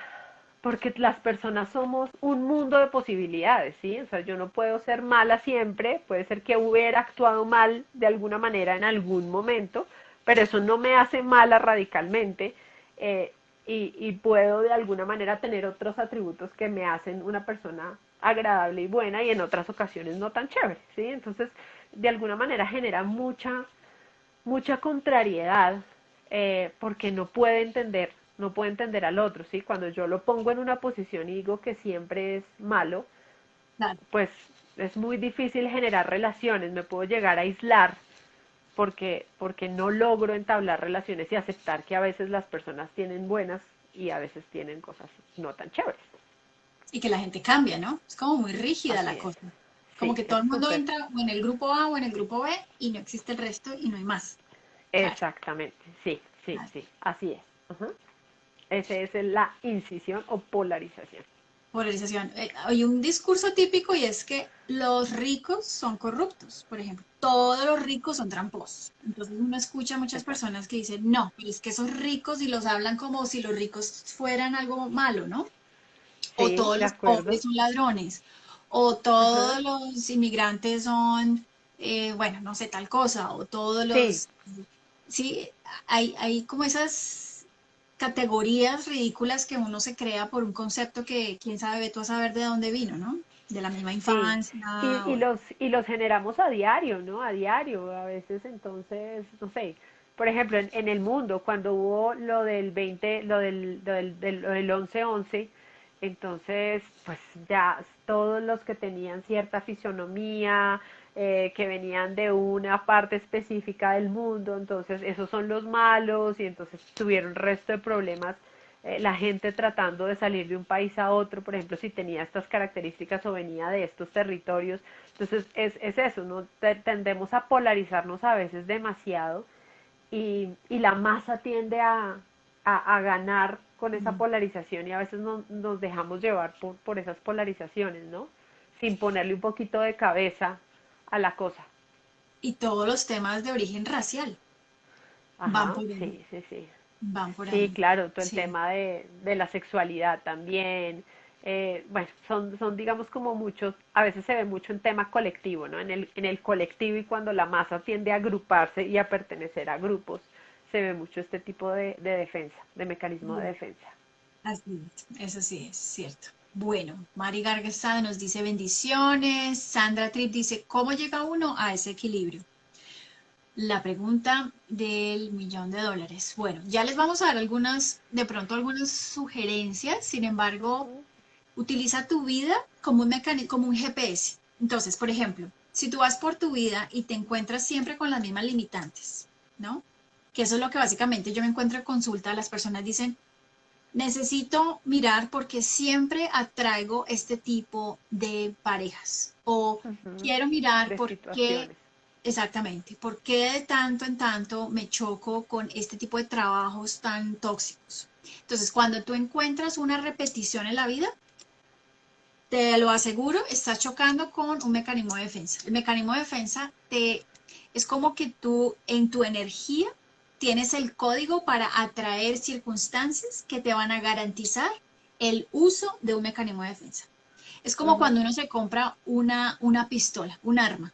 Speaker 2: porque las personas somos un mundo de posibilidades, ¿sí? O sea, yo no puedo ser mala siempre, puede ser que hubiera actuado mal de alguna manera en algún momento, pero eso no me hace mala radicalmente eh, y puedo de alguna manera tener otros atributos que me hacen una persona agradable y buena y en otras ocasiones no tan chévere, ¿sí? Entonces, de alguna manera genera mucha contrariedad porque no puede entender al otro, ¿sí? Cuando yo lo pongo en una posición y digo que siempre es malo,
Speaker 1: Claro.
Speaker 2: pues es muy difícil generar relaciones, me puedo llegar a aislar porque no logro entablar relaciones y aceptar que a veces las personas tienen buenas y a veces tienen cosas no tan chéveres.
Speaker 1: Y que la gente cambia, ¿no? Es como muy rígida
Speaker 2: Así
Speaker 1: la
Speaker 2: es.
Speaker 1: cosa. Como
Speaker 2: Sí,
Speaker 1: que
Speaker 2: es
Speaker 1: todo el mundo
Speaker 2: súper.
Speaker 1: entra o en el grupo A o en el grupo B y no existe el resto y no hay más. Claro.
Speaker 2: Exactamente. Sí, sí,
Speaker 1: Claro.
Speaker 2: sí. Así es. Ajá. Esa es la incisión o polarización.
Speaker 1: Polarización. Hay un discurso típico y es que los ricos son corruptos, por ejemplo. Todos los ricos son tramposos. Entonces uno escucha a muchas
Speaker 2: Exacto.
Speaker 1: personas que dicen, no, pero es que esos ricos y los hablan como si los ricos fueran algo malo, ¿no? O
Speaker 2: Sí,
Speaker 1: todos
Speaker 2: de
Speaker 1: los
Speaker 2: acuerdo.
Speaker 1: pobres son ladrones, o
Speaker 2: Ajá.
Speaker 1: todos los inmigrantes son, bueno, no sé, tal cosa, o todos
Speaker 2: Sí,
Speaker 1: los, sí, hay como esas categorías ridículas que uno se crea por un concepto que quién sabe, ve tú a saber de dónde vino, ¿no? De la misma
Speaker 2: sí.
Speaker 1: infancia,
Speaker 2: Y los generamos a diario, ¿no? A diario. A veces entonces, no sé, por ejemplo, en el mundo, cuando hubo lo del 20, lo del 11-11, entonces, pues ya todos los que tenían cierta fisonomía, que venían de una parte específica del mundo, entonces esos son los malos y entonces tuvieron resto de problemas la gente tratando de salir de un país a otro, por ejemplo, si tenía estas características o venía de estos territorios. Entonces es eso, ¿no? Tendemos a polarizarnos a veces demasiado y la masa tiende a ganar con esa
Speaker 1: mm,
Speaker 2: polarización y a veces nos dejamos llevar por esas polarizaciones, ¿no? Sin ponerle un poquito de cabeza a la cosa.
Speaker 1: y todos los temas de origen racial van
Speaker 2: Ajá,
Speaker 1: por ahí,
Speaker 2: sí, sí, sí.
Speaker 1: van por
Speaker 2: Sí,
Speaker 1: ahí,
Speaker 2: claro, todo el
Speaker 1: sí.
Speaker 2: tema de la sexualidad también. Bueno, son, digamos, como muchos, a veces se ve mucho en tema colectivo, ¿no? En el colectivo y cuando la masa tiende a agruparse y a pertenecer a grupos, se ve mucho este tipo de defensa, de mecanismo de defensa.
Speaker 1: Así es, eso sí es cierto. Bueno, Mari Gargazada nos dice bendiciones. Sandra Tripp dice, ¿cómo llega uno a ese equilibrio? La pregunta del millón de dólares. Bueno, ya les vamos a dar algunas, de pronto algunas sugerencias. Sin embargo,
Speaker 2: Ujú.
Speaker 1: utiliza tu vida como un como un GPS. Entonces, por ejemplo, si tú vas por tu vida y te encuentras siempre con las mismas limitantes, ¿no? Que eso es lo que básicamente yo me encuentro en consulta. Las personas dicen, necesito mirar porque siempre atraigo este tipo de parejas. O
Speaker 2: Ujú.
Speaker 1: quiero mirar
Speaker 2: De
Speaker 1: por qué,
Speaker 2: situaciones.
Speaker 1: exactamente, por qué de tanto en tanto me choco con este tipo de trabajos tan tóxicos. Entonces, cuando tú encuentras una repetición en la vida, te lo aseguro, estás chocando con un mecanismo de defensa. El mecanismo de defensa es como que tú en tu energía tienes el código para atraer circunstancias que te van a garantizar el uso de un mecanismo de defensa. Es como
Speaker 2: Ujú.
Speaker 1: cuando uno se compra una pistola, un arma.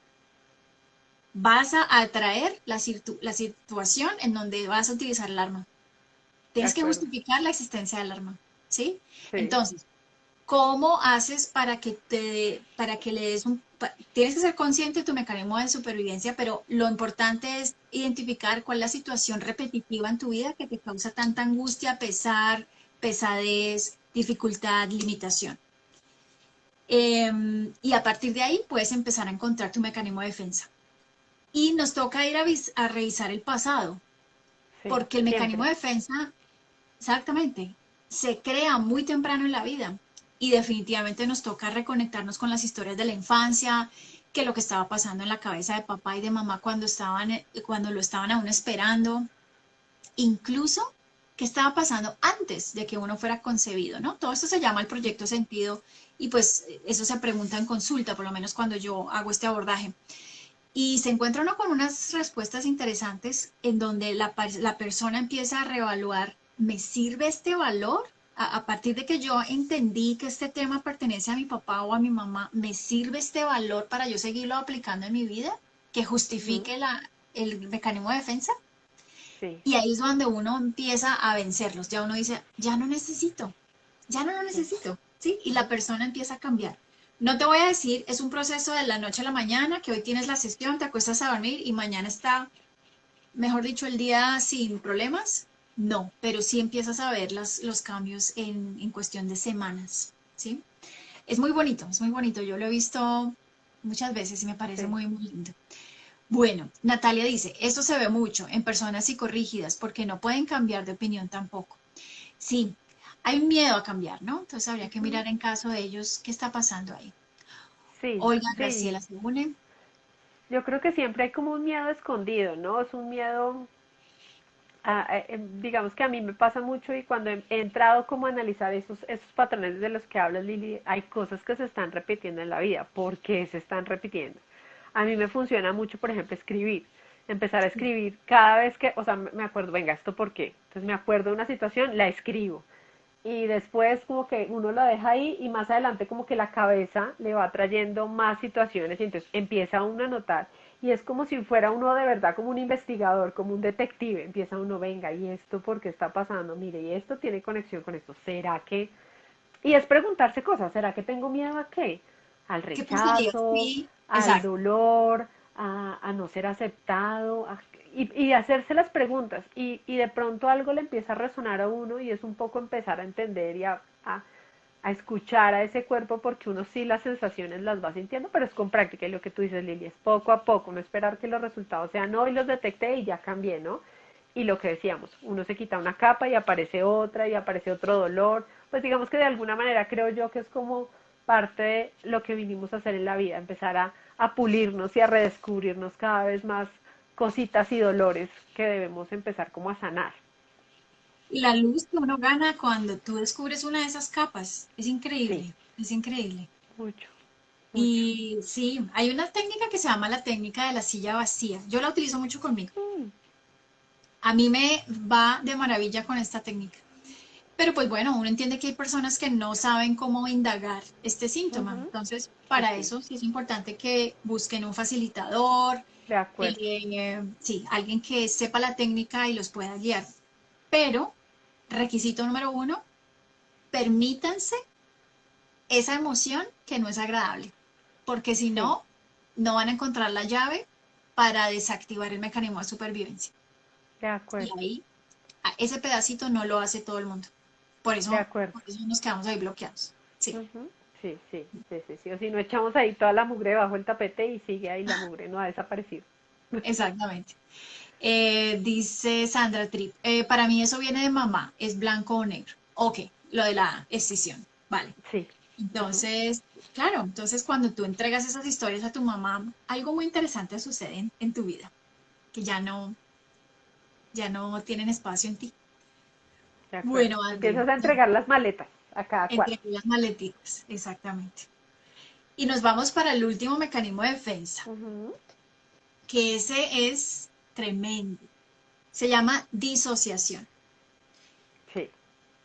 Speaker 1: Vas a atraer la situación en donde vas a utilizar el arma.
Speaker 2: De
Speaker 1: Tienes que
Speaker 2: acuerdo.
Speaker 1: justificar la existencia del arma, ¿sí?
Speaker 2: Sí.
Speaker 1: Entonces, ¿Cómo haces para que le des tienes que ser consciente de tu mecanismo de supervivencia, pero lo importante es identificar cuál es la situación repetitiva en tu vida que te causa tanta angustia, pesar, pesadez, dificultad, limitación. Y a partir de ahí puedes empezar a encontrar tu mecanismo de defensa. Y nos toca ir a revisar el pasado,
Speaker 2: Sí,
Speaker 1: porque el mecanismo
Speaker 2: siempre.
Speaker 1: de defensa, exactamente, se crea muy temprano en la vida y definitivamente nos toca reconectarnos con las historias de la infancia, que lo que estaba pasando en la cabeza de papá y de mamá cuando lo estaban aún esperando, incluso qué estaba pasando antes de que uno fuera concebido, ¿no? Todo esto se llama el proyecto sentido y pues eso se pregunta en consulta, por lo menos cuando yo hago este abordaje. Y se encuentra uno con unas respuestas interesantes en donde la persona empieza a reevaluar, ¿me sirve este valor? A partir de que yo entendí que este tema pertenece a mi papá o a mi mamá, ¿me sirve este valor para yo seguirlo aplicando en mi vida? ¿Que
Speaker 2: Ujú.
Speaker 1: justifique el mecanismo de defensa?
Speaker 2: Sí,
Speaker 1: Y ahí es donde uno empieza a vencerlos. Ya uno dice, ya no lo
Speaker 2: sí.
Speaker 1: necesito, ¿sí? Y la persona empieza a cambiar. No te voy a decir, es un proceso de la noche a la mañana, que hoy tienes la sesión, te acuestas a dormir y mañana está, mejor dicho, el día sin problemas. No, pero sí empiezas a ver los cambios en cuestión de semanas, ¿sí? Es muy bonito. Yo lo he visto muchas veces y me parece
Speaker 2: Sí.
Speaker 1: muy lindo. Bueno, Natalia dice, esto se ve mucho en personas psicorrígidas porque no pueden cambiar de opinión tampoco. Sí, hay un miedo a cambiar, ¿no? Entonces habría que
Speaker 2: Ujú.
Speaker 1: mirar en caso de ellos qué está pasando ahí.
Speaker 2: Sí,
Speaker 1: Olga
Speaker 2: sí.
Speaker 1: Graciela se une.
Speaker 2: Yo creo que siempre hay como un miedo escondido, ¿no? Es un miedo, digamos que a mí me pasa mucho y cuando he entrado como a analizar esos patrones de los que hablas, Lili, hay cosas que se están repitiendo en la vida. ¿Por qué se están repitiendo? A mí me funciona mucho, por ejemplo, escribir. Empezar a escribir cada vez que, o sea, me acuerdo, venga, ¿esto por qué? Entonces me acuerdo de una situación, la escribo. Y después como que uno la deja ahí y más adelante como que la cabeza le va trayendo más situaciones y entonces empieza uno a notar y es como si fuera uno de verdad como un investigador, como un detective, empieza uno, venga, ¿y esto por qué está pasando? Mire, ¿y esto tiene conexión con esto? ¿Será que? Y es preguntarse cosas, ¿será que tengo miedo a qué? Al
Speaker 1: ¿Qué pasaría?
Speaker 2: rechazo,
Speaker 1: Sí,
Speaker 2: al
Speaker 1: exacto.
Speaker 2: dolor, a no ser aceptado, y hacerse las preguntas. Y de pronto algo le empieza a resonar a uno y es un poco empezar a entender y a escuchar a ese cuerpo porque uno sí las sensaciones las va sintiendo, pero es con práctica y lo que tú dices, Lili, es poco a poco, no esperar que los resultados sean hoy los detecté y ya cambié, ¿no? Y lo que decíamos, uno se quita una capa y aparece otra y aparece otro dolor, pues digamos que de alguna manera creo yo que es como parte de lo que vinimos a hacer en la vida, empezar a pulirnos y a redescubrirnos cada vez más cositas y dolores que debemos empezar como a sanar.
Speaker 1: Y la luz que uno gana cuando tú descubres una de esas capas es
Speaker 2: Sí,
Speaker 1: increíble, es increíble.
Speaker 2: mucho, mucho.
Speaker 1: Y sí, hay una técnica que se llama la técnica de la silla vacía. Yo la utilizo mucho conmigo.
Speaker 2: Mm,
Speaker 1: A mí me va de maravilla con esta técnica. Pero pues bueno, uno entiende que hay personas que no saben cómo indagar este síntoma.
Speaker 2: ujú,
Speaker 1: Entonces,
Speaker 2: sí,
Speaker 1: para
Speaker 2: sí,
Speaker 1: eso sí es importante que busquen un facilitador,
Speaker 2: de acuerdo.
Speaker 1: sí, alguien que sepa la técnica y los pueda guiar. Pero, requisito número uno, permítanse esa emoción que no es agradable, porque si
Speaker 2: Sí,
Speaker 1: no, no van a encontrar la llave para desactivar el mecanismo de supervivencia.
Speaker 2: de
Speaker 1: Y
Speaker 2: acuerdo,
Speaker 1: ahí, ese pedacito no lo hace todo el mundo. Por
Speaker 2: de
Speaker 1: eso,
Speaker 2: acuerdo.
Speaker 1: por eso nos quedamos ahí bloqueados. Sí,
Speaker 2: Ujú, sí, sí, sí, sí, sí. O si no echamos ahí toda la mugre bajo el tapete y sigue ahí la mugre, no ha desaparecido.
Speaker 1: exactamente. Dice Sandra Tripp, para mí eso viene de mamá, es blanco o negro. Ok, lo de la escisión, vale.
Speaker 2: Sí. Ujú,
Speaker 1: Entonces, claro, entonces cuando tú entregas esas historias a tu mamá, algo muy interesante sucede en tu vida, que ya no tienen espacio en ti.
Speaker 2: de acuerdo.
Speaker 1: Bueno, André,
Speaker 2: Empiezas a entregar las maletas a cada cual.
Speaker 1: entre las maletitas, exactamente. Y nos vamos para el último mecanismo de defensa,
Speaker 2: Ujú,
Speaker 1: que ese es tremendo. Se llama disociación.
Speaker 2: sí.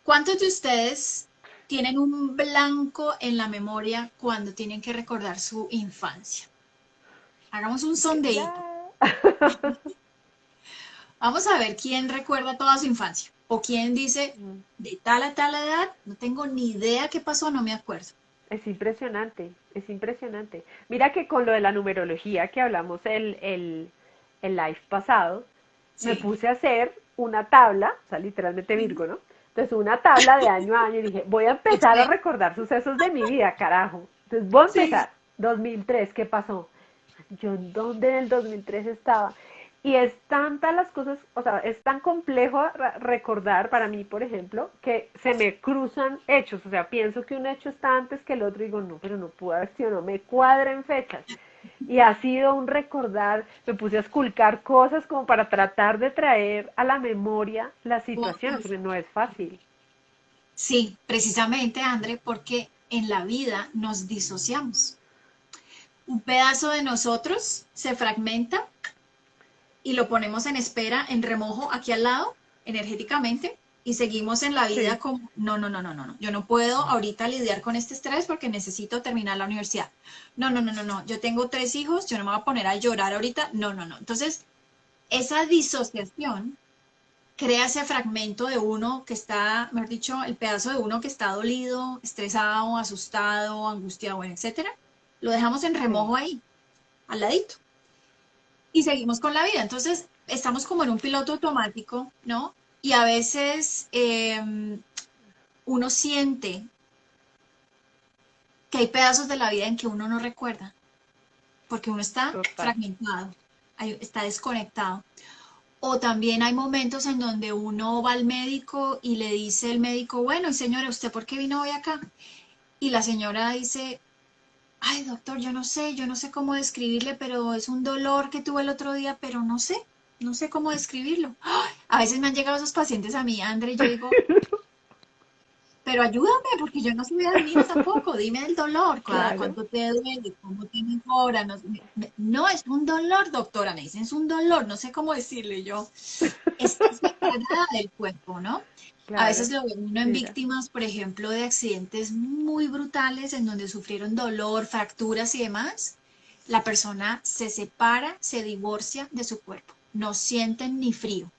Speaker 1: ¿Cuántos de ustedes tienen un blanco en la memoria cuando tienen que recordar su infancia? Hagamos un sondeíto.
Speaker 2: Ya.
Speaker 1: Vamos a ver quién recuerda toda su infancia. O quien dice,
Speaker 2: Mm.
Speaker 1: de tal a tal edad, no tengo ni idea qué pasó, no me acuerdo.
Speaker 2: Es impresionante, es impresionante. Mira que con lo de la numerología que hablamos el live pasado, me
Speaker 1: Sí,
Speaker 2: puse a hacer una tabla, o sea, literalmente
Speaker 1: ujú,
Speaker 2: Virgo, ¿no? Entonces, una tabla de año a año y dije, voy a empezar a
Speaker 1: Excel,
Speaker 2: recordar sucesos de mi vida, carajo. Entonces, voy a
Speaker 1: sí.
Speaker 2: empezar. 2003, ¿qué pasó? Yo, ¿dónde en el 2003 estaba? Y es tantas las cosas, o sea, es tan complejo recordar para mí, por ejemplo, que se me cruzan hechos, o sea, pienso que un hecho está antes que el otro y digo, no, pero no pudo haber sido, no me cuadran fechas. Y ha sido un recordar, me puse a esculcar cosas como para tratar de traer a la memoria las situaciones,
Speaker 1: Fotos.
Speaker 2: porque no es fácil.
Speaker 1: Sí, precisamente, André, porque en la vida nos disociamos. Un pedazo de nosotros se fragmenta y lo ponemos en espera, en remojo aquí al lado, energéticamente, y seguimos en la vida
Speaker 2: Sí.
Speaker 1: como, no, no, no, no, no, no, yo no puedo ahorita lidiar con este estrés porque necesito terminar la universidad. No, no, no, no, no, yo tengo 3 hijos, yo no me voy a poner a llorar ahorita. No, no, no. Entonces, esa disociación crea ese fragmento de uno que está, mejor dicho, el pedazo de uno que está dolido, estresado, asustado, angustiado, bueno, etcétera. Lo dejamos en
Speaker 2: Sí,
Speaker 1: remojo ahí, al ladito, y seguimos con la vida. Entonces, estamos como en un piloto automático, ¿no? Y a veces uno siente que hay pedazos de la vida en que uno no recuerda, porque uno está
Speaker 2: total.
Speaker 1: fragmentado, está desconectado. O también hay momentos en donde uno va al médico y le dice el médico, bueno, y señora, ¿usted por qué vino hoy acá? Y la señora dice, ay, doctor, yo no sé cómo describirle, pero es un dolor que tuve el otro día, pero no sé, no sé cómo describirlo. ¡Ay! A veces me han llegado esos pacientes a mí, André, y yo digo, pero ayúdame, porque yo no soy adivina tampoco, dime el dolor,
Speaker 2: Claro.
Speaker 1: cuánto te duele, cómo te mejora. No, no, es un dolor, doctora, me dicen, es un dolor, no sé cómo decirle yo. Está separada del cuerpo, ¿no? A veces
Speaker 2: Claro.
Speaker 1: lo ve uno en
Speaker 2: Mira.
Speaker 1: víctimas, por ejemplo, de accidentes muy brutales en donde sufrieron dolor, fracturas y demás. La persona se separa, se divorcia de su cuerpo. No sienten ni frío,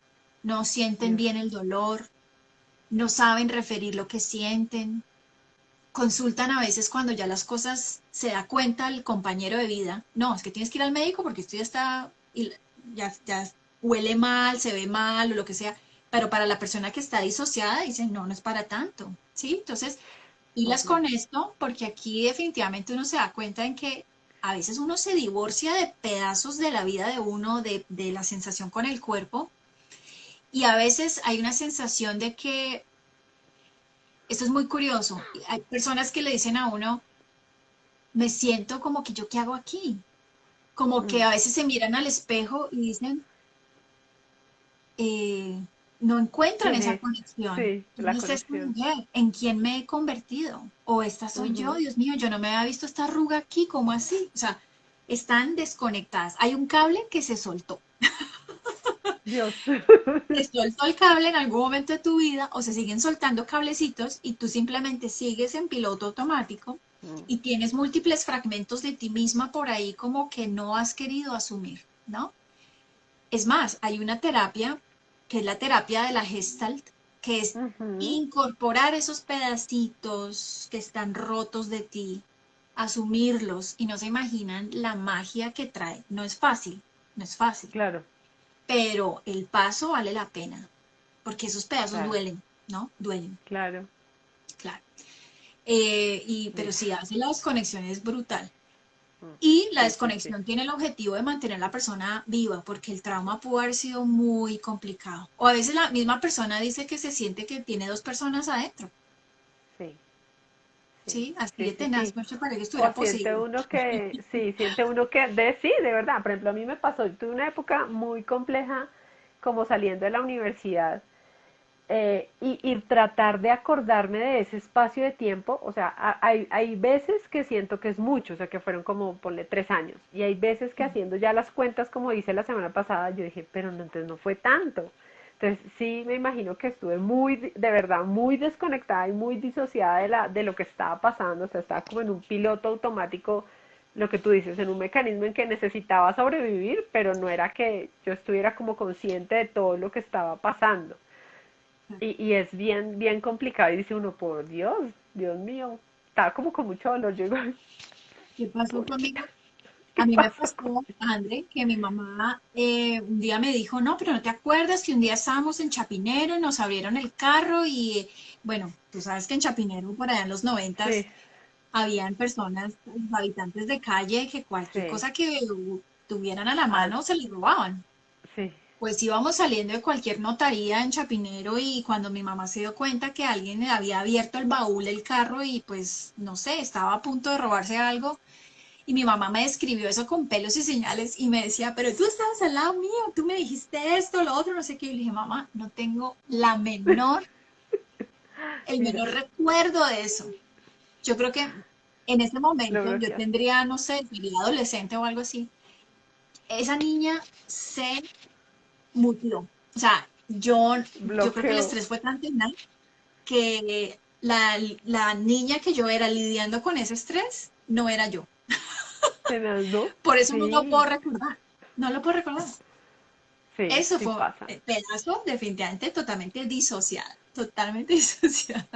Speaker 1: no sienten
Speaker 2: Dios.
Speaker 1: bien el dolor, no saben referir lo que sienten. Consultan a veces cuando ya las cosas se da cuenta el compañero de vida. No, es que tienes que ir al médico porque esto ya está, ya huele mal, se ve mal o lo que sea. Pero para la persona que está disociada dicen, no, no es para tanto. ¿Sí? Entonces, pilas
Speaker 2: Obvio.
Speaker 1: con esto porque aquí definitivamente uno se da cuenta en que a veces uno se divorcia de pedazos de la vida de uno, de la sensación con el cuerpo. Y a veces hay una sensación de que, esto es muy curioso, hay personas que le dicen a uno, me siento como que yo qué hago aquí, como que
Speaker 2: Mm.
Speaker 1: a veces se miran al espejo y dicen, eh, no encuentran
Speaker 2: ¿Quién
Speaker 1: esa
Speaker 2: es?
Speaker 1: conexión.
Speaker 2: Sí,
Speaker 1: ¿Quién
Speaker 2: la
Speaker 1: es esta
Speaker 2: conexión.
Speaker 1: mujer? ¿En quién me he convertido? O esta soy yo,
Speaker 2: Ujú.
Speaker 1: Dios mío, yo no me había visto esta arruga aquí, ¿cómo así? O sea, están desconectadas. Hay un cable que se soltó.
Speaker 2: Dios.
Speaker 1: Se soltó el cable en algún momento de tu vida o se siguen soltando cablecitos y tú simplemente sigues en piloto automático
Speaker 2: Mm.
Speaker 1: y tienes múltiples fragmentos de ti misma por ahí como que no has querido asumir, ¿no? Es más, hay una terapia que es la terapia de la Gestalt, que es
Speaker 2: Ujú.
Speaker 1: incorporar esos pedacitos que están rotos de ti, asumirlos y no se imaginan la magia que trae. No es fácil, no es fácil,
Speaker 2: Claro,
Speaker 1: pero el paso vale la pena, porque esos pedazos
Speaker 2: claro,
Speaker 1: duelen, ¿no? Duelen,
Speaker 2: claro.
Speaker 1: claro. Pero
Speaker 2: Mira.
Speaker 1: sí, hace la desconexión es brutal.
Speaker 2: Mm.
Speaker 1: Y la
Speaker 2: Sí, sí, sí.
Speaker 1: desconexión tiene el objetivo de mantener a la persona viva, porque el trauma pudo haber sido muy complicado. O a veces la misma persona dice que se siente que tiene dos personas adentro,
Speaker 2: Sí, sí,
Speaker 1: ¿sí? Así
Speaker 2: sí,
Speaker 1: de
Speaker 2: sí,
Speaker 1: tenaz,
Speaker 2: sí.
Speaker 1: no se parece que
Speaker 2: O
Speaker 1: estuviera
Speaker 2: siente
Speaker 1: poseído.
Speaker 2: uno que, sí, siente uno que, sí, de verdad. Por ejemplo, a mí me pasó, yo tuve una época muy compleja como saliendo de la universidad y tratar de acordarme de ese espacio de tiempo, o sea, hay veces que siento que es mucho, o sea, que fueron como, ponle 3 años, y hay veces que haciendo ya las cuentas, como hice la semana pasada, yo dije, pero no, entonces no fue tanto. Entonces sí me imagino que estuve muy, de verdad, muy desconectada y muy disociada de lo que estaba pasando, o sea, estaba como en un piloto automático, lo que tú dices, en un mecanismo en que necesitaba sobrevivir, pero no era que yo estuviera como consciente de todo lo que estaba pasando. y es bien, bien complicado y dice uno, por Dios, Dios mío, estaba como con mucho dolor, yo digo, "Ay,
Speaker 1: ¿Qué pasó
Speaker 2: pobrecita,
Speaker 1: conmigo?
Speaker 2: ¿qué
Speaker 1: A mí me
Speaker 2: pasó?
Speaker 1: pasó, André, que mi mamá un día me dijo, no, pero no te acuerdas que un día estábamos en Chapinero y nos abrieron el carro y, bueno, tú sabes que en Chapinero, por allá en los
Speaker 2: Sí,
Speaker 1: noventas, habían personas, habitantes de calle, que cualquier
Speaker 2: sí,
Speaker 1: cosa que tuvieran a la
Speaker 2: al,
Speaker 1: mano se les robaban.
Speaker 2: sí,
Speaker 1: Pues íbamos saliendo de cualquier notaría en Chapinero y cuando mi mamá se dio cuenta que alguien le había abierto el baúl del carro y pues, no sé, estaba a punto de robarse algo, y mi mamá me describió eso con pelos y señales y me decía, pero tú estabas al lado mío, tú me dijiste esto, lo otro, no sé qué. Y le dije, mamá, no tengo el
Speaker 2: mira,
Speaker 1: menor recuerdo de eso. Yo creo que en ese
Speaker 2: lo
Speaker 1: momento yo
Speaker 2: bloqueas,
Speaker 1: tendría, no sé, sería adolescente o algo así. Esa niña se mutió. O sea, yo creo que el
Speaker 2: bloqueo,
Speaker 1: estrés fue tan tenaz que la niña que yo era lidiando con ese estrés no era yo.
Speaker 2: tenaz, ¿no?
Speaker 1: Por eso no lo puedo
Speaker 2: Sí,
Speaker 1: recordar. No lo puedo recordar.
Speaker 2: sí,
Speaker 1: Eso
Speaker 2: sí
Speaker 1: fue
Speaker 2: pasa,
Speaker 1: pedazo definitivamente totalmente disociada, totalmente disociada.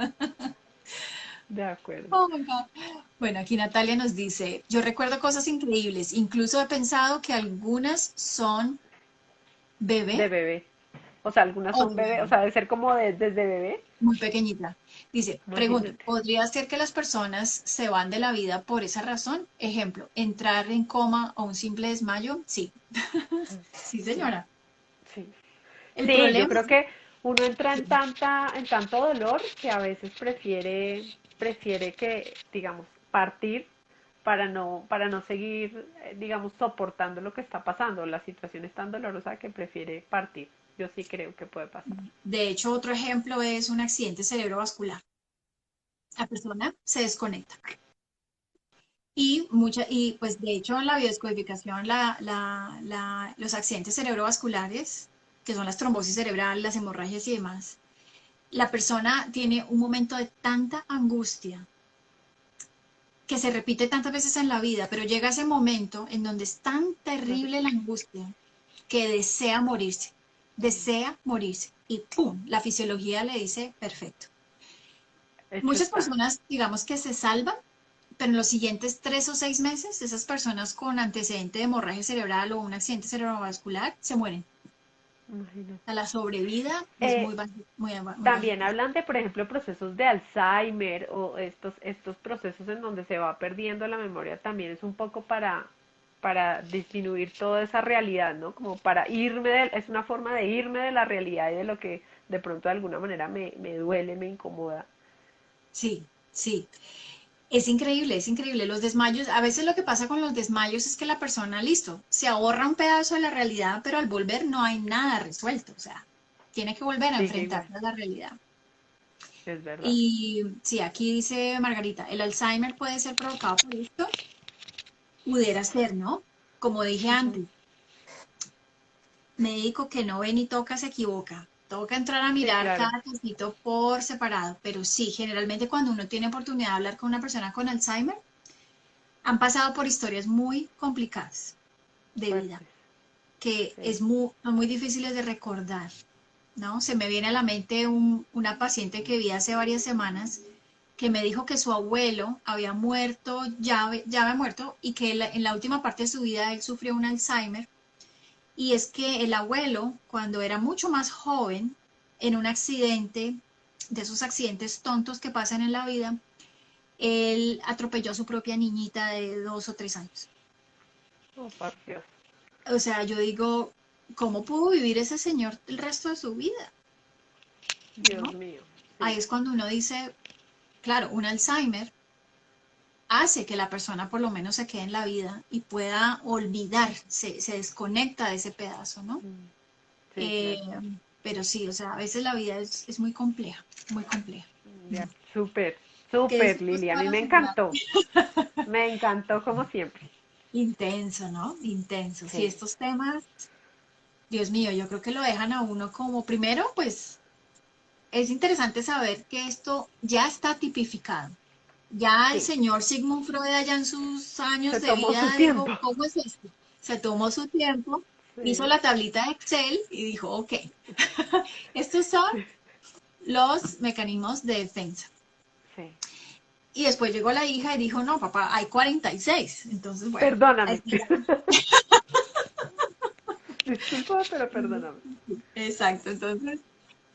Speaker 2: de acuerdo.
Speaker 1: Oh my God. Bueno, aquí Natalia nos dice, yo recuerdo cosas increíbles, incluso he pensado que algunas son bebé
Speaker 2: De bebé. O sea, algunas
Speaker 1: o
Speaker 2: son bebé, o sea, de ser como desde bebé.
Speaker 1: muy pequeñita. Dice, pregunto,
Speaker 2: Imagínate.
Speaker 1: ¿podría ser que las personas se van de la vida por esa razón? Ejemplo, entrar en coma o un simple desmayo. Sí, sí
Speaker 2: Sí,
Speaker 1: señora.
Speaker 2: sí.
Speaker 1: El
Speaker 2: Sí, yo
Speaker 1: problema,
Speaker 2: creo que uno entra en tanto dolor que a veces prefiere que, digamos, partir para no seguir, digamos, soportando lo que está pasando. La situación es tan dolorosa que prefiere partir. Yo sí creo que puede pasar.
Speaker 1: de hecho, otro ejemplo es un accidente cerebrovascular. La persona se desconecta. Y pues de hecho en la biodescodificación, los accidentes cerebrovasculares, que son las trombosis cerebral, las hemorragias y demás, la persona tiene un momento de tanta angustia que se repite tantas veces en la vida, pero llega ese momento en donde es tan terrible la angustia que desea morirse y ¡pum! La fisiología le dice, perfecto.
Speaker 2: Hecho
Speaker 1: Muchas
Speaker 2: está.
Speaker 1: personas, digamos que se salvan, pero en los siguientes 3 o 6 meses, esas personas con antecedente de hemorragia cerebral o un accidente cerebrovascular se mueren.
Speaker 2: Imagínate.
Speaker 1: O sea, la sobrevida es
Speaker 2: Eh,
Speaker 1: muy
Speaker 2: También
Speaker 1: bajita.
Speaker 2: hablan de, por ejemplo, procesos de Alzheimer o estos procesos en donde se va perdiendo la memoria, también es un poco para disminuir toda esa realidad, ¿no? Como para es una forma de irme de la realidad y de lo que de pronto de alguna manera me duele, me incomoda.
Speaker 1: Sí, sí. Es increíble, es increíble. Los desmayos, a veces lo que pasa con los desmayos es que la persona, listo, se ahorra un pedazo de la realidad, pero al volver no hay nada resuelto. O sea, tiene que volver a
Speaker 2: Sigue igual,
Speaker 1: enfrentarse a la realidad.
Speaker 2: es verdad.
Speaker 1: Y sí, aquí dice Margarita, el Alzheimer puede ser provocado por esto. Pudiera ser, ¿no? Como dije
Speaker 2: Ujú.
Speaker 1: antes, médico que no ve ni toca se equivoca. Toca entrar a
Speaker 2: Sí,
Speaker 1: mirar
Speaker 2: claro.
Speaker 1: cada casito por separado, pero sí, generalmente cuando uno tiene oportunidad de hablar con una persona con Alzheimer, han pasado por historias muy complicadas de vida,
Speaker 2: Fuertes.
Speaker 1: que
Speaker 2: Sí.
Speaker 1: son muy difíciles de recordar, ¿no? Se me viene a la mente una paciente que vi hace varias semanas que me dijo que su abuelo había muerto, ya había muerto, y que en la última parte de su vida él sufrió un Alzheimer. Y es que el abuelo, cuando era mucho más joven, en un accidente, de esos accidentes tontos que pasan en la vida, él atropelló a su propia niñita de 2 o 3 años.
Speaker 2: Oh, por Dios.
Speaker 1: O sea, yo digo, ¿cómo pudo vivir ese señor el resto de su vida?
Speaker 2: Dios
Speaker 1: ¿No?
Speaker 2: mío.
Speaker 1: Ahí
Speaker 2: Sí.
Speaker 1: es cuando uno dice, claro, un Alzheimer hace que la persona por lo menos se quede en la vida y pueda olvidar, se desconecta de ese pedazo, ¿no?
Speaker 2: Mm, sí,
Speaker 1: Eh,
Speaker 2: claro.
Speaker 1: pero sí, o sea, a veces la vida es muy compleja, muy compleja.
Speaker 2: Ya. Súper,
Speaker 1: ¿Qué
Speaker 2: súper,
Speaker 1: decimos
Speaker 2: Lili. A mí
Speaker 1: para
Speaker 2: me
Speaker 1: cerrar?
Speaker 2: encantó. Me encantó como siempre.
Speaker 1: Intenso, ¿no? Intenso. Sí,
Speaker 2: Sí,
Speaker 1: estos temas, Dios mío, yo creo que lo dejan a uno como, primero, pues es interesante saber que esto ya está tipificado. Ya el
Speaker 2: sí.
Speaker 1: señor Sigmund Freud allá en sus años
Speaker 2: Se
Speaker 1: de
Speaker 2: tomó su
Speaker 1: vida dijo,
Speaker 2: tiempo.
Speaker 1: ¿cómo es esto? Se tomó su tiempo, hizo
Speaker 2: Sí,
Speaker 1: la tablita de Excel y dijo, ok, estos son
Speaker 2: sí.
Speaker 1: los mecanismos de defensa.
Speaker 2: Sí.
Speaker 1: Y después llegó la hija y dijo, no, papá, hay 46. Entonces, bueno,
Speaker 2: Perdóname. Disculpa, pero perdóname.
Speaker 1: exacto. Entonces,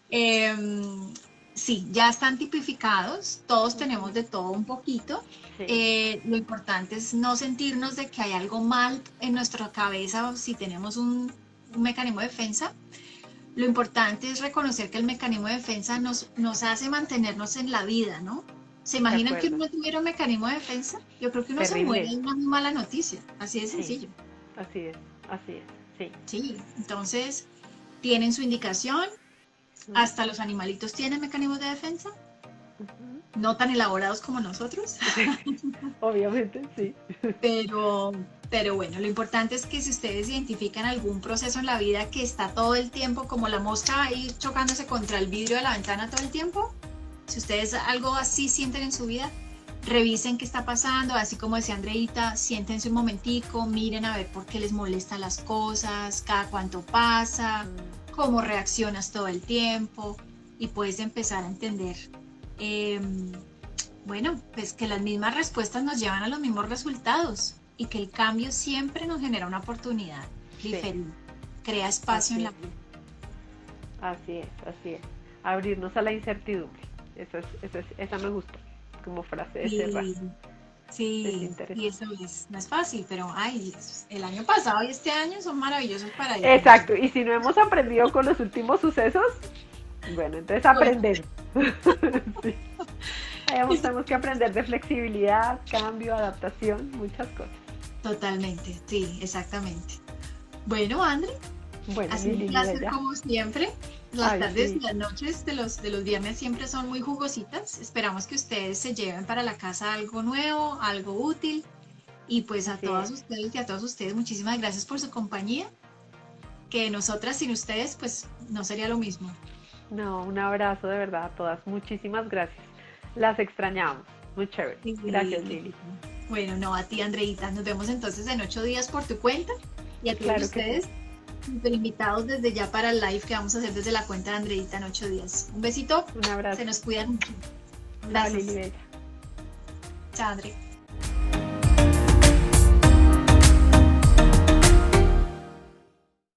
Speaker 1: em, sí, ya están tipificados, todos tenemos de todo un poquito.
Speaker 2: Sí,
Speaker 1: Lo importante es no sentirnos de que hay algo mal en nuestra cabeza o si tenemos un mecanismo de defensa. Lo importante es reconocer que el mecanismo de defensa nos hace mantenernos en la vida, ¿no? ¿Se
Speaker 2: de
Speaker 1: imaginan que uno
Speaker 2: acuerdo.
Speaker 1: no tuviera un mecanismo de defensa? Yo creo que uno se muere
Speaker 2: Terrible.
Speaker 1: de una muy mala noticia, así de
Speaker 2: Sí,
Speaker 1: sencillo.
Speaker 2: así es, así es. Sí.
Speaker 1: Sí, entonces tienen su indicación,
Speaker 2: Mm,
Speaker 1: hasta los animalitos tienen mecanismos de defensa,
Speaker 2: ujú.
Speaker 1: no tan elaborados como nosotros,
Speaker 2: Sí, obviamente, sí.
Speaker 1: pero, pero bueno, lo importante es que si ustedes identifican algún proceso en la vida que está todo el tiempo, como la mosca ahí chocándose contra el vidrio de la ventana todo el tiempo, si ustedes algo así sienten en su vida, revisen qué está pasando, así como decía Andreita, siéntense un momentico, miren a ver por qué les molestan las cosas, cada cuánto pasa,
Speaker 2: Mm,
Speaker 1: cómo reaccionas todo el tiempo y puedes empezar a entender, eh, bueno, pues que las mismas respuestas nos llevan a los mismos resultados y que el cambio siempre nos genera una oportunidad
Speaker 2: sí,
Speaker 1: diferente, crea espacio en
Speaker 2: así
Speaker 1: la
Speaker 2: es,
Speaker 1: vida.
Speaker 2: así es, así es. Abrirnos a la incertidumbre. Esa me gustó como frase de cerrar.
Speaker 1: Y
Speaker 2: Es
Speaker 1: sí, y
Speaker 2: interesante.
Speaker 1: eso es, no es fácil, pero ay, el año pasado y este año son maravillosos para ellos.
Speaker 2: Exacto, y si no hemos aprendido con los últimos sucesos, bueno, entonces
Speaker 1: Bueno,
Speaker 2: aprender. Sí. Tenemos que aprender de flexibilidad, cambio, adaptación, muchas cosas.
Speaker 1: totalmente, sí, exactamente. Bueno, André,
Speaker 2: Bueno,
Speaker 1: ha
Speaker 2: mi
Speaker 1: sido un
Speaker 2: Lili
Speaker 1: placer
Speaker 2: Bella.
Speaker 1: como siempre. Las
Speaker 2: Ay,
Speaker 1: tardes y
Speaker 2: sí,
Speaker 1: las noches de los viernes siempre son muy jugositas. Esperamos que ustedes se lleven para la casa algo nuevo, algo útil. Y pues a
Speaker 2: así
Speaker 1: todas
Speaker 2: es.
Speaker 1: ustedes y a todos ustedes, muchísimas gracias por su compañía. Que nosotras sin ustedes, pues no sería lo mismo.
Speaker 2: No, un abrazo de verdad a todas. Muchísimas gracias. Las extrañamos. Muy chévere. Gracias,
Speaker 1: Y,
Speaker 2: Lili.
Speaker 1: bueno, no a ti, Andreita. Nos vemos entonces en 8 días por tu cuenta. Y a todos
Speaker 2: Claro que sí.
Speaker 1: ustedes, súper invitados desde ya para el live que vamos a hacer desde la cuenta de Andreita en 8 días. Un besito,
Speaker 2: Un abrazo.
Speaker 1: se nos cuidan mucho.
Speaker 2: Chao, Lili
Speaker 1: Gracias.
Speaker 2: Bella.
Speaker 1: Chao, André.